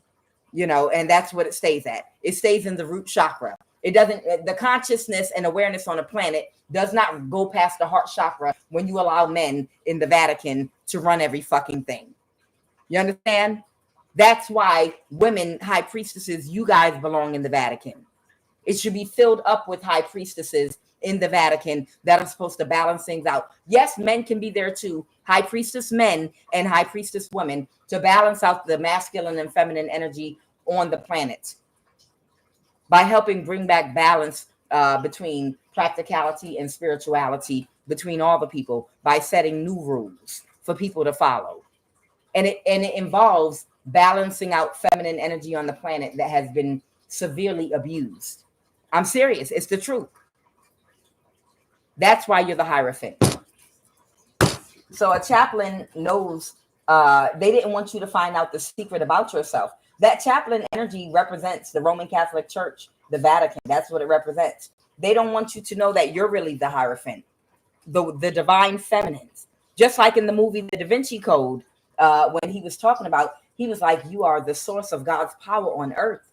And that's what it stays at. It stays in the root chakra. It doesn't, the consciousness and awareness on the planet does not go past the heart chakra when you allow men in the Vatican to run every fucking thing. You understand? That's why women, high priestesses, you guys belong in the Vatican. It should be filled up with high priestesses in the Vatican that are supposed to balance things out. Yes, men can be there too. High priestess men and high priestess women to balance out the masculine and feminine energy on the planet by helping bring back balance between practicality and spirituality between all the people by setting new rules for people to follow. And it involves balancing out feminine energy on the planet that has been severely abused. I'm serious. It's the truth. That's why you're the Hierophant. So a chaplain knows they didn't want you to find out the secret about yourself. That chaplain energy represents the Roman Catholic Church, the Vatican. That's what it represents. They don't want you to know that you're really the Hierophant, the divine feminines. Just like in the movie The Da Vinci Code, when he was talking about, he was like, you are the source of God's power on earth.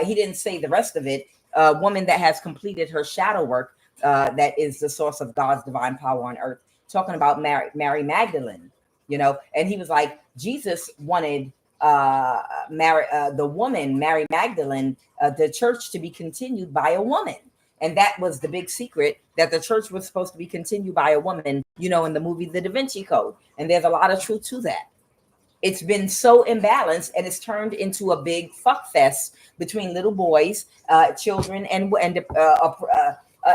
He didn't say the rest of it. A woman that has completed her shadow work, that is the source of God's divine power on earth. Talking about Mary Magdalene, you know, and he was like, Jesus wanted the woman, Mary Magdalene, the church to be continued by a woman. And that was the big secret, that the church was supposed to be continued by a woman, you know, in the movie The Da Vinci Code. And there's a lot of truth to that. It's been so imbalanced, and it's turned into a big fuck fest between little boys, children, and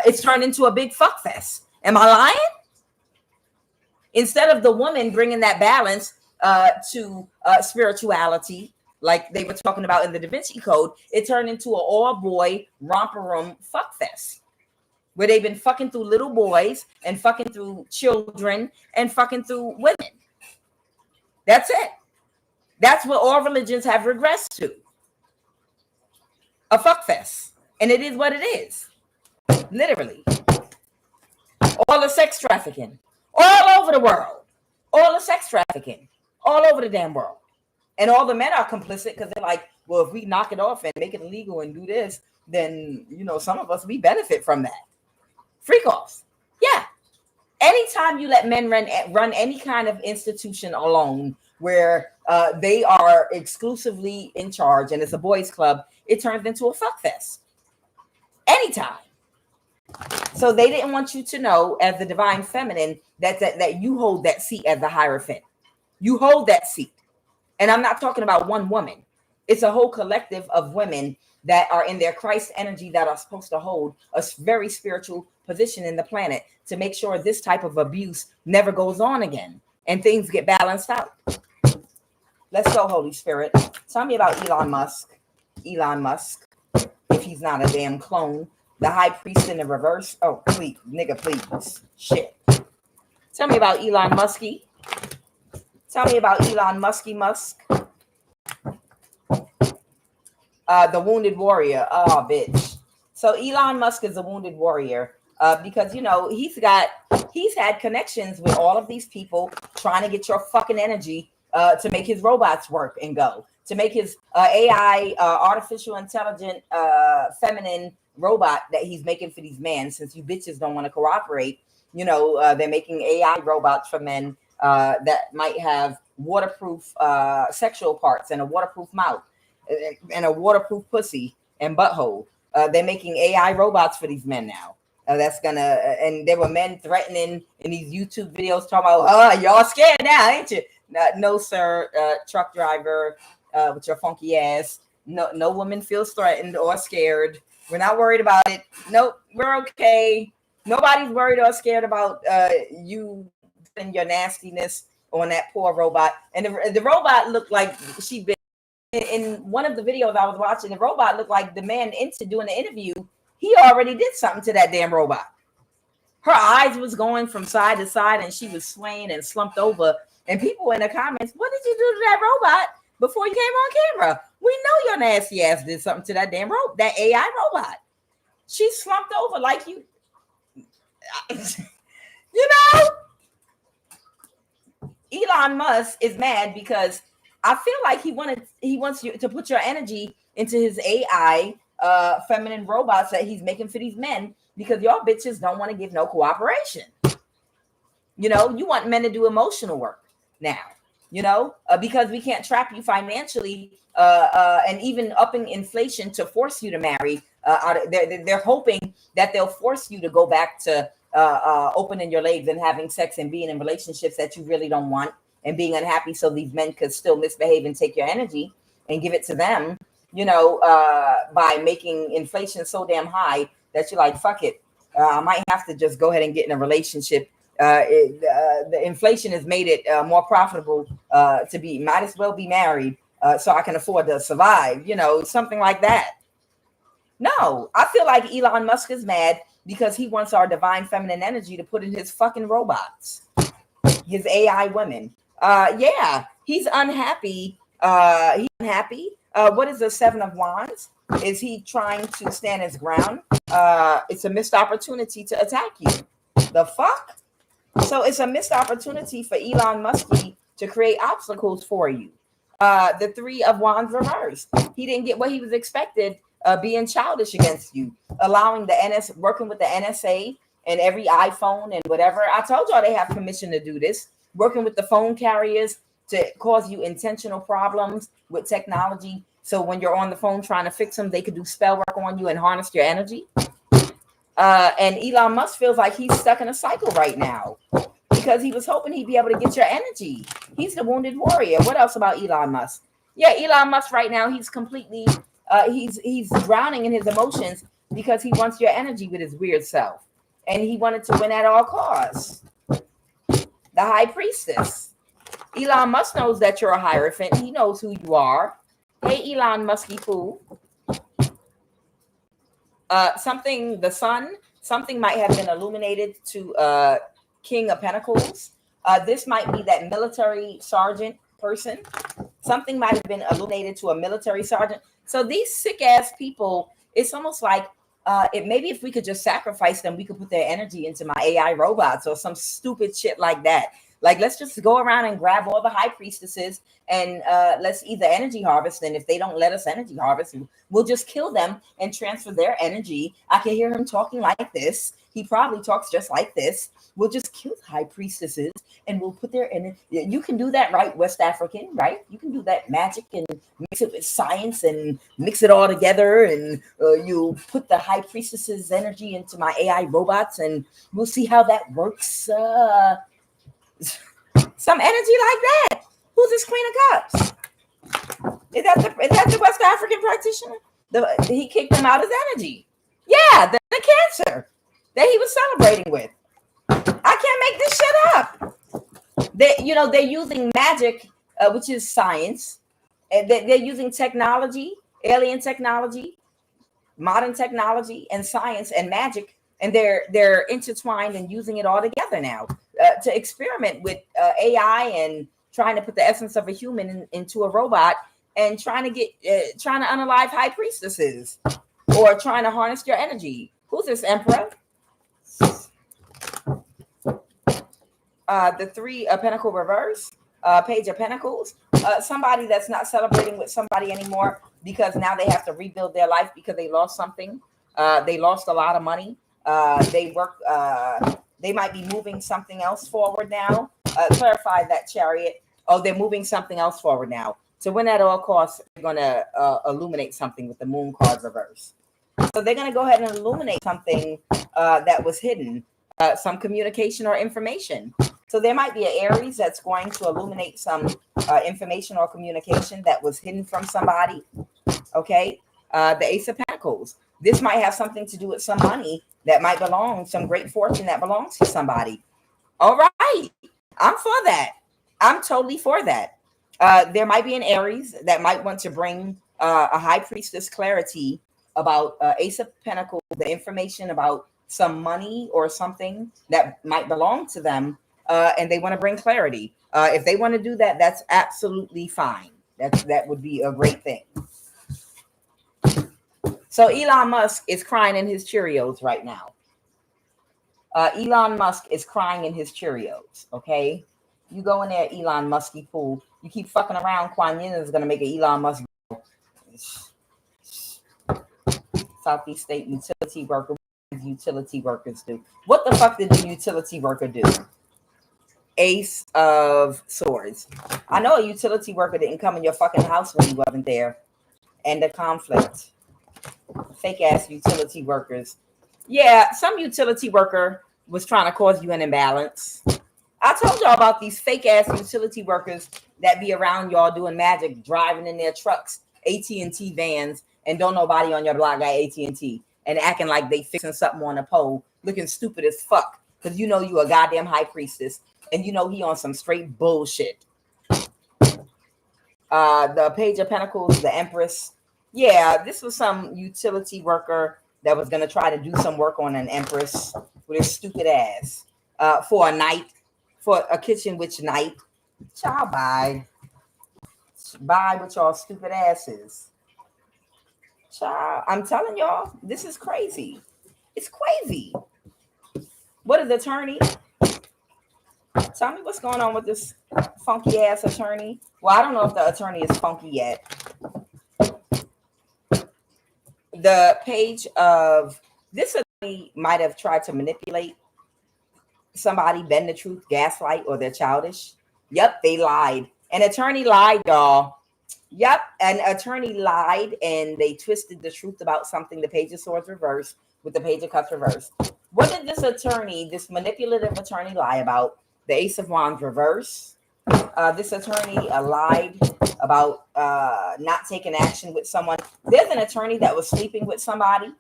it's turned into a big fuck fest. Am I lying? Instead of the woman bringing that balance to spirituality, like they were talking about in the Da Vinci Code, it turned into an all-boy romper room fuck fest, where they've been fucking through little boys and fucking through children and fucking through women. That's it. That's what all religions have regressed to. A fuck fest. And it is what it is. Literally. All the sex trafficking. All over the world. All the sex trafficking. All over the damn world. And all the men are complicit because they're like, well, if we knock it off and make it illegal and do this, then, you know, some of us, we benefit from that. Freak offs. Yeah. Anytime you let men run any kind of institution alone where they are exclusively in charge and it's a boys club, it turns into a fuck fest. Anytime. So they didn't want you to know, as the divine feminine, that you hold that seat as the Hierophant. You hold that seat. And I'm not talking about one woman. It's a whole collective of women that are in their Christ energy that are supposed to hold a very spiritual position in the planet to make sure this type of abuse never goes on again and things get balanced out. Let's go, Holy Spirit. Tell me about Elon Musk. Elon Musk, if he's not a damn clone. The high priest in the reverse. Oh, please, nigga, please. Shit. Tell me about Elon Muskie. Tell me about Elon Muskie Musk. The wounded warrior. Oh, bitch. So Elon Musk is a wounded warrior because, you know, he's had connections with all of these people trying to get your fucking energy to make his robots work and go, to make his AI, artificial intelligent, feminine robot that he's making for these men. Since you bitches don't want to cooperate, you know, they're making AI robots for men that might have waterproof sexual parts and a waterproof mouth and a waterproof pussy and butthole. They're making AI robots for these men now. That's gonna, and there were men threatening in these YouTube videos talking about, y'all scared now, ain't you? No, sir, truck driver with your funky ass. No woman feels threatened or scared. We're not worried about it. Nope, we're okay. Nobody's worried or scared about you and your nastiness on that poor robot. And the robot looked like she'd been in one of the videos I was watching. The robot looked like the man into doing the interview. He already did something to that damn robot. Her eyes was going from side to side and she was swaying and slumped over. And people in the comments, what did you do to that robot before you came on camera? We know your nasty ass did something to that damn that AI robot. She slumped over like you, you know? Elon Musk is mad because I feel like he wants you to put your energy into his AI feminine robots that he's making for these men, because y'all bitches don't want to give no cooperation. You know, you want men to do emotional work now, you know, because we can't trap you financially and even upping inflation to force you to marry. They're hoping that they'll force you to go back to opening your legs and having sex and being in relationships that you really don't want and being unhappy, so these men could still misbehave and take your energy and give it to them, you know, by making inflation so damn high that you're like, fuck it. I might have to just go ahead and get in a relationship. The inflation has made it more profitable to might as well be married so I can afford to survive, you know, something like that. No, I feel like Elon Musk is mad because he wants our divine feminine energy to put in his fucking robots, his AI women. Yeah, he's unhappy. He's unhappy. What is the Seven of Wands? Is he trying to stand his ground? It's a missed opportunity to attack you. The fuck? So it's a missed opportunity for Elon Musk to create obstacles for you. The Three of Wands reversed. He didn't get what he was expected, being childish against you, allowing the working with the NSA and every iPhone and whatever. I told y'all they have permission to do this, working with the phone carriers to cause you intentional problems with technology. So when you're on the phone trying to fix them, they could do spell work on you and harness your energy. And Elon Musk feels like he's stuck in a cycle right now because he was hoping he'd be able to get your energy. He's the wounded warrior. What else about Elon Musk? Yeah, Elon Musk right now, he's completely, he's drowning in his emotions because he wants your energy with his weird self. And he wanted to win at all costs. The High Priestess. Elon Musk knows that you're a Hierophant. He knows who you are. Hey, Elon Musky fool. The sun, something might have been illuminated to King of Pentacles. This might be that military sergeant person. Something might have been illuminated to a military sergeant. So these sick ass people, it's almost like maybe if we could just sacrifice them, we could put their energy into my AI robots or some stupid shit like that. Like, let's just go around and grab all the high priestesses and let's either energy harvest. And if they don't let us energy harvest, we'll just kill them and transfer their energy. I can hear him talking like this. He probably talks just like this. We'll just kill the high priestesses and we'll put their energy. You can do that, right? West African, right? You can do that magic and mix it with science and mix it all together. And you put the high priestesses' energy into my AI robots and we'll see how that works. Some energy like that. Who's this Queen of Cups? Is that the West African practitioner? He kicked him out his energy. Yeah, the Cancer that he was celebrating with. I can't make this shit up. They're using magic, which is science. They're using technology, alien technology, modern technology, and science and magic, and they're intertwined and using it all together now. To experiment with AI and trying to put the essence of a human into a robot and trying to unalive high priestesses or trying to harness your energy. Who's this Emperor? The Three of Pentacles reverse, Page of Pentacles. Somebody that's not celebrating with somebody anymore because now they have to rebuild their life because they lost something. They lost a lot of money. They might be moving something else forward now. Clarify that, Chariot. Oh, they're moving something else forward now. So when at all costs, they're going to illuminate something with the Moon card reverse. So they're going to go ahead and illuminate something that was hidden, some communication or information. So there might be an Aries that's going to illuminate some information or communication that was hidden from somebody. Okay. The Ace of Pentacles. This might have something to do with some money that might belong, some great fortune that belongs to somebody. All right. I'm for that. I'm totally for that. There might be an Aries that might want to bring a high priestess clarity about Ace of Pentacles, the information about some money or something that might belong to them, and they want to bring clarity. If they want to do that, that's absolutely fine. That would be a great thing. So Elon Musk is crying in his Cheerios right now. Elon Musk is crying in his Cheerios, okay? You go in there, Elon Musky pool. You keep fucking around, QUAN is going to make an Elon Musk. Southeast State utility worker. What do utility workers do? What the fuck did the utility worker do? Ace of Swords. I know a utility worker didn't come in your fucking house when he wasn't there. And the conflict. Fake ass utility workers. Yeah, some utility worker was trying to cause you an imbalance. I told y'all about these fake ass utility workers that be around y'all doing magic, driving in their trucks, AT&T vans, and don't nobody on your block got AT&T and acting like they fixing something on a pole, looking stupid as fuck because you know you a goddamn high priestess and you know he on some straight bullshit. The Page of Pentacles, the Empress. Yeah, this was some utility worker that was going to try to do some work on an Empress with his stupid ass for a night, for a kitchen witch night. Child, bye. Bye with y'all stupid asses. Child, I'm telling y'all, this is crazy. It's crazy. What is the attorney? Tell me what's going on with this funky ass attorney. Well, I don't know if the attorney is funky yet. The page of this attorney might have tried to manipulate somebody, bend the truth, gaslight, or they're childish. Yep, they lied. An attorney lied, y'all. Yep, an attorney lied and they twisted the truth about something. The Page of Swords reversed with the Page of Cups reversed. What did this attorney, this manipulative attorney, lie about? The Ace of Wands reverse. This attorney lied about not taking action with someone. There's an attorney that was sleeping with somebody.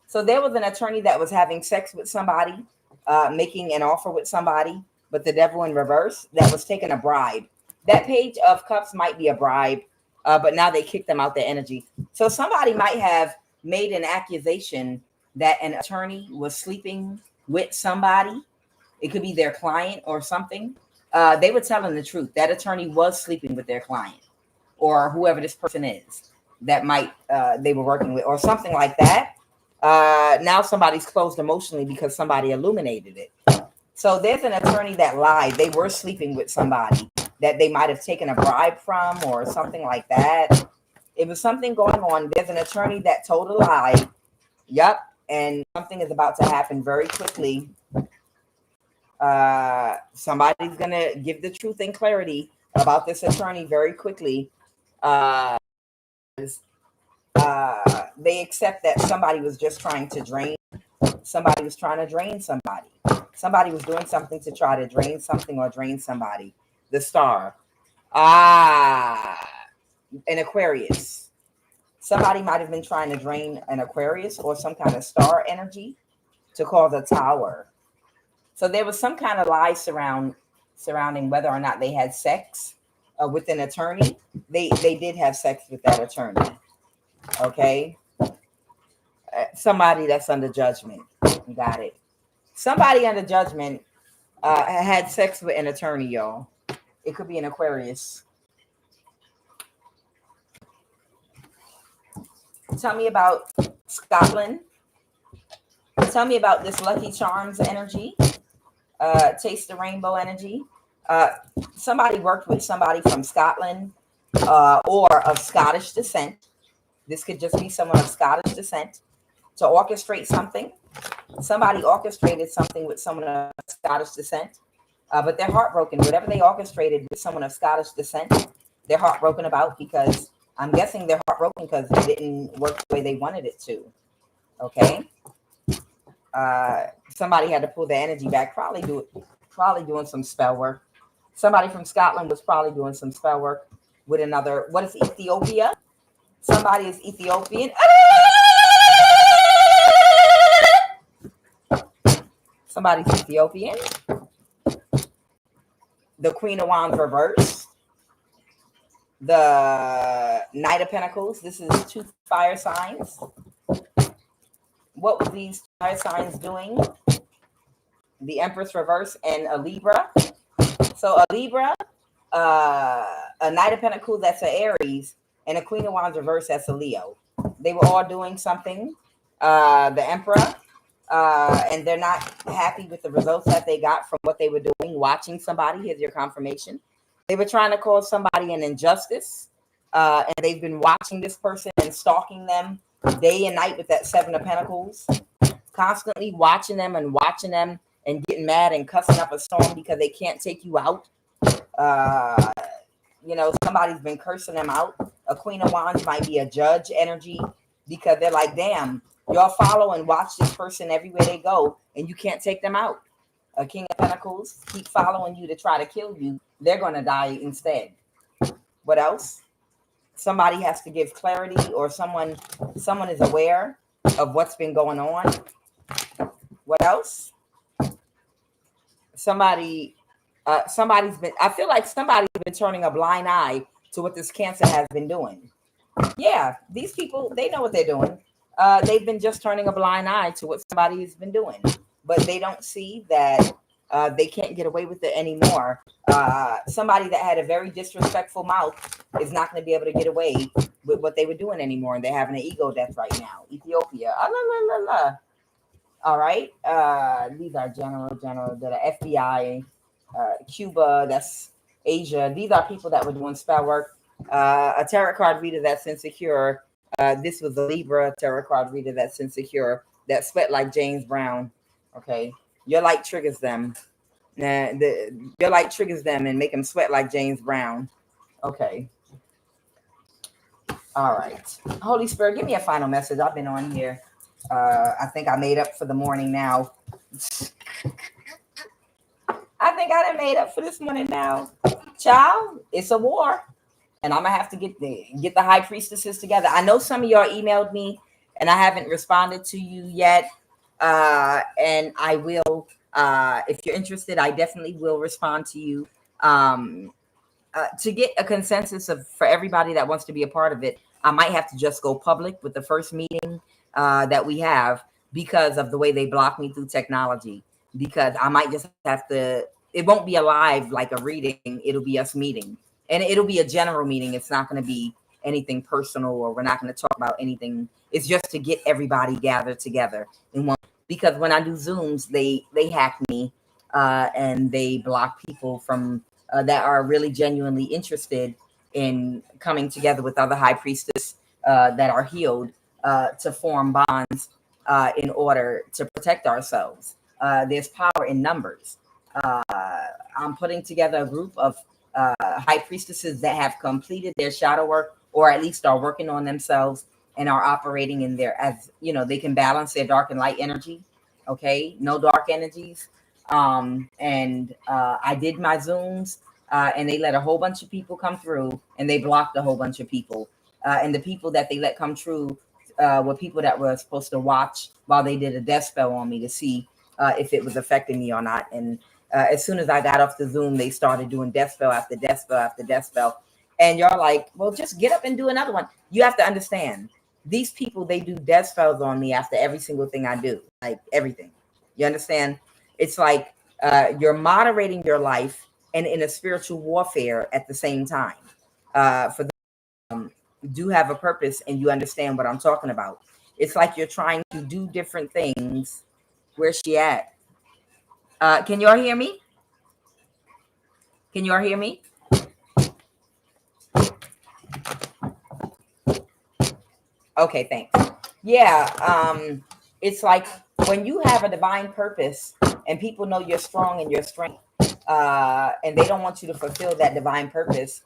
So there was an attorney that was having sex with somebody, making an offer with somebody, but the devil in reverse, that was taking a bribe. That Page of Cups might be a bribe, but now they kicked them out their energy. So somebody might have made an accusation that an attorney was sleeping with somebody. It could be their client or something. They were telling the truth. That attorney was sleeping with their client or whoever this person is that might they were working with or something like that. Now somebody's closed emotionally because somebody illuminated it. So there's an attorney that lied. They were sleeping with somebody that they might have taken a bribe from or something like that. It was something going on. There's an attorney that told a lie. Yep. And something is about to happen very quickly. Somebody's going to give the truth and clarity about this attorney very quickly. They accept that somebody was just trying to drain. Somebody was trying to drain somebody. Somebody was doing something to try to drain something or drain somebody. The Star. An Aquarius. Somebody might have been trying to drain an Aquarius or some kind of star energy to cause a tower. So there was some kind of lie surrounding whether or not they had sex with an attorney. They did have sex with that attorney. Okay. Somebody that's under judgment. Got it. Somebody under judgment had sex with an attorney, y'all. It could be an Aquarius. Tell me about Scotland. Tell me about this Lucky Charms energy. Taste the Rainbow energy. Somebody worked with somebody from Scotland or of Scottish descent. This could just be someone of Scottish descent to orchestrate something. Somebody orchestrated something with someone of Scottish descent, but they're heartbroken. Whatever they orchestrated with someone of Scottish descent, they're heartbroken about because I'm guessing they're heartbroken because it didn't work the way they wanted it to. Okay. Somebody had to pull their energy back, probably doing some spell work. Somebody from Scotland was probably doing some spell work with another. What is Ethiopia? Somebody is Ethiopian. Somebody's Ethiopian. The Queen of Wands reverse. The Knight of Pentacles. This is 2 fire signs. What were these fire signs doing? The Empress reverse and a Libra. So a Libra, a Knight of Pentacles, that's an Aries, and a Queen of Wands reverse, that's a Leo. They were all doing something. The Emperor, and they're not happy with the results that they got from what they were doing, watching somebody. Here's your confirmation. They were trying to cause somebody an injustice, and they've been watching this person and stalking them day and night with that 7 of Pentacles, constantly watching them and getting mad and cussing up a storm because they can't take you out. Somebody's been cursing them out. A Queen of Wands might be a judge energy because they're like, damn, y'all follow and watch this person everywhere they go and you can't take them out. A King of Pentacles keep following you to try to kill you. They're going to die instead. What else? Somebody has to give clarity, or someone is aware of what's been going on. What else? I feel like somebody's been turning a blind eye to what this cancer has been doing. Yeah, these people, they know what they're doing. They've been just turning a blind eye to what somebody's been doing, but they don't see that they can't get away with it anymore. Somebody that had a very disrespectful mouth is not going to be able to get away with what they were doing anymore, and they're having an ego death right now. Ethiopia, ah, la, la, la, la. All right, these are general, the FBI, Cuba, that's Asia. These are people that were doing spell work. A tarot card reader that's insecure. This was a Libra tarot card reader that's insecure, that sweat like James Brown. Okay, your light triggers them. Your light triggers them and make them sweat like James Brown. Okay. All right. Holy Spirit, give me a final message. I've been on here. I think I made up for the morning now. I think I done made up for this morning now. Child, it's a war. And I'm gonna have to get the high priestesses together. I know some of y'all emailed me and I haven't responded to you yet. And I will, if you're interested, I definitely will respond to you. To get a consensus for everybody that wants to be a part of it, I might have to just go public with the first meeting that we have, because of the way they block me through technology. Because I might just have to, it won't be a live like a reading, it'll be us meeting. And it'll be a general meeting. It's not going to be anything personal, or we're not going to talk about anything. It's just to get everybody gathered together in one. Because when I do Zooms, they hack me and they block people from that are really genuinely interested in coming together with other high priestess that are healed to form bonds in order to protect ourselves. There's power in numbers. I'm putting together a group of high priestesses that have completed their shadow work, or at least are working on themselves and are operating in their, as you know, they can balance their dark and light energy. Okay, no dark energies. And I did my Zooms and they let a whole bunch of people come through, and they blocked a whole bunch of people. And the people that they let come through were people that were supposed to watch while they did a death spell on me to see if it was affecting me or not. And as soon as I got off the Zoom, they started doing death spell after death spell after death spell. And you're like, well, just get up and do another one. You have to understand, these people, they do death spells on me after every single thing I do, like everything. You understand? It's like you're moderating your life and in a spiritual warfare at the same time. For them, do have a purpose, and you understand what I'm talking about. It's like you're trying to do different things. Where's she at? Can y'all hear me? Can y'all hear me? Okay, thanks. Yeah, it's like when you have a divine purpose and people know you're strong in your strength, and they don't want you to fulfill that divine purpose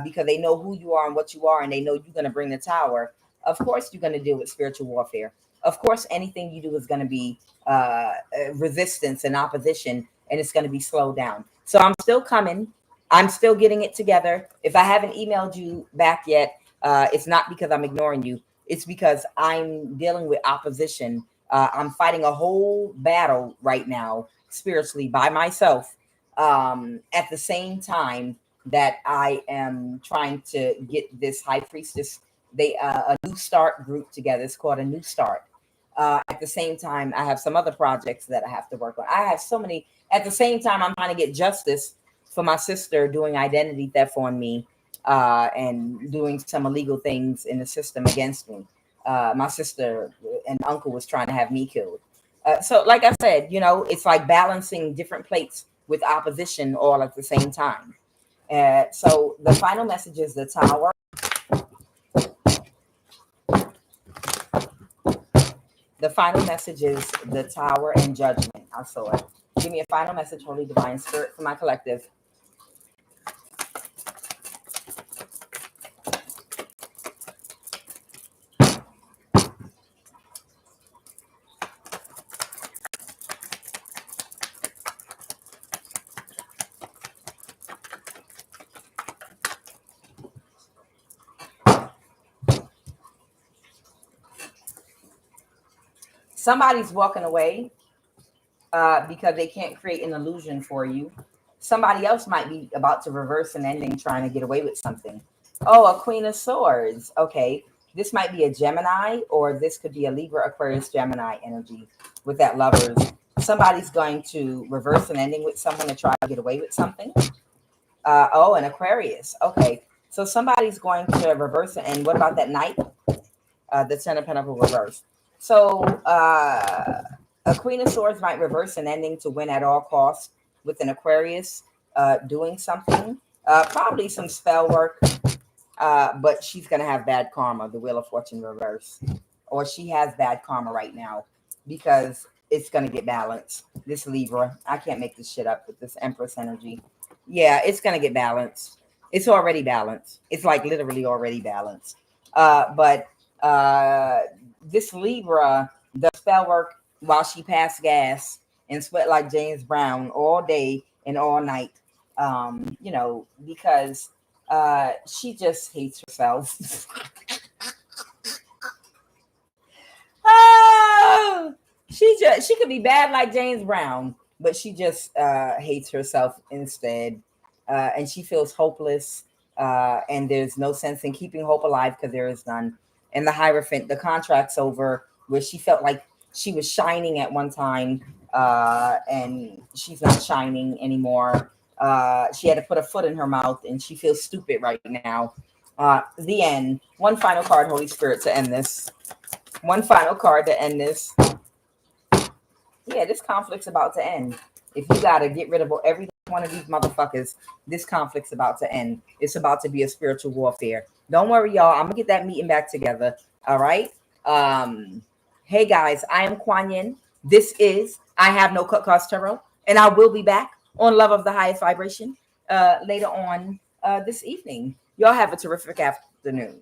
because they know who you are and what you are, and they know you're going to bring the tower. Of course, you're going to deal with spiritual warfare. Of course, anything you do is going to be resistance and opposition, and it's going to be slowed down. So I'm still coming. I'm still getting it together. If I haven't emailed you back yet, it's not because I'm ignoring you. It's because I'm dealing with opposition. I'm fighting a whole battle right now, spiritually, by myself, at the same time that I am trying to get this high priestess, a new start group together. It's called a new start. At the same time, I have some other projects that I have to work on. I have so many. At the same time, I'm trying to get justice for my sister doing identity theft on me and doing some illegal things in the system against me. My sister and uncle was trying to have me killed. So like I said, you know, it's like balancing different plates with opposition all at the same time. So the final message is the tower. The final message is the tower and judgment. I saw it. Give me a final message, Holy Divine Spirit, for my collective. Somebody's walking away because they can't create an illusion for you. Somebody else might be about to reverse an ending, trying to get away with something. Oh, a Queen of Swords. Okay. This might be a Gemini, or this could be a Libra, Aquarius, Gemini energy with that lovers. Somebody's going to reverse an ending with someone to try to get away with something. Oh, an Aquarius. Okay. So somebody's going to reverse it. And what about that Knight? The Ten of Pentacles reverse. So a Queen of Swords might reverse an ending to win at all costs with an Aquarius doing something. Probably some spell work. But she's going to have bad karma, the Wheel of Fortune reverse. Or she has bad karma right now because it's going to get balanced. This Libra, I can't make this shit up with this Empress energy. Yeah, it's going to get balanced. It's already balanced. It's like literally already balanced. But this Libra does spell work while she passed gas and sweat like James Brown all day and all night. Because she just hates herself. Oh, she could be bad like James Brown, but she just hates herself instead, and she feels hopeless. And there's no sense in keeping hope alive because there is none. And the Hierophant, the contract's over, where she felt like she was shining at one time, and she's not shining anymore. She had to put a foot in her mouth, and she feels stupid right now. The end. One final card, Holy Spirit, to end this. One final card to end this. Yeah, this conflict's about to end. If you got to get rid of every one of these motherfuckers, this conflict's about to end. It's about to be a spiritual warfare. Don't worry, y'all. I'm going to get that meeting back together. All right? Hey, guys. I am Quan Yin. This is I Have No Cut Cost Tarot. And I will be back on Love of the Highest Vibration later on this evening. Y'all have a terrific afternoon.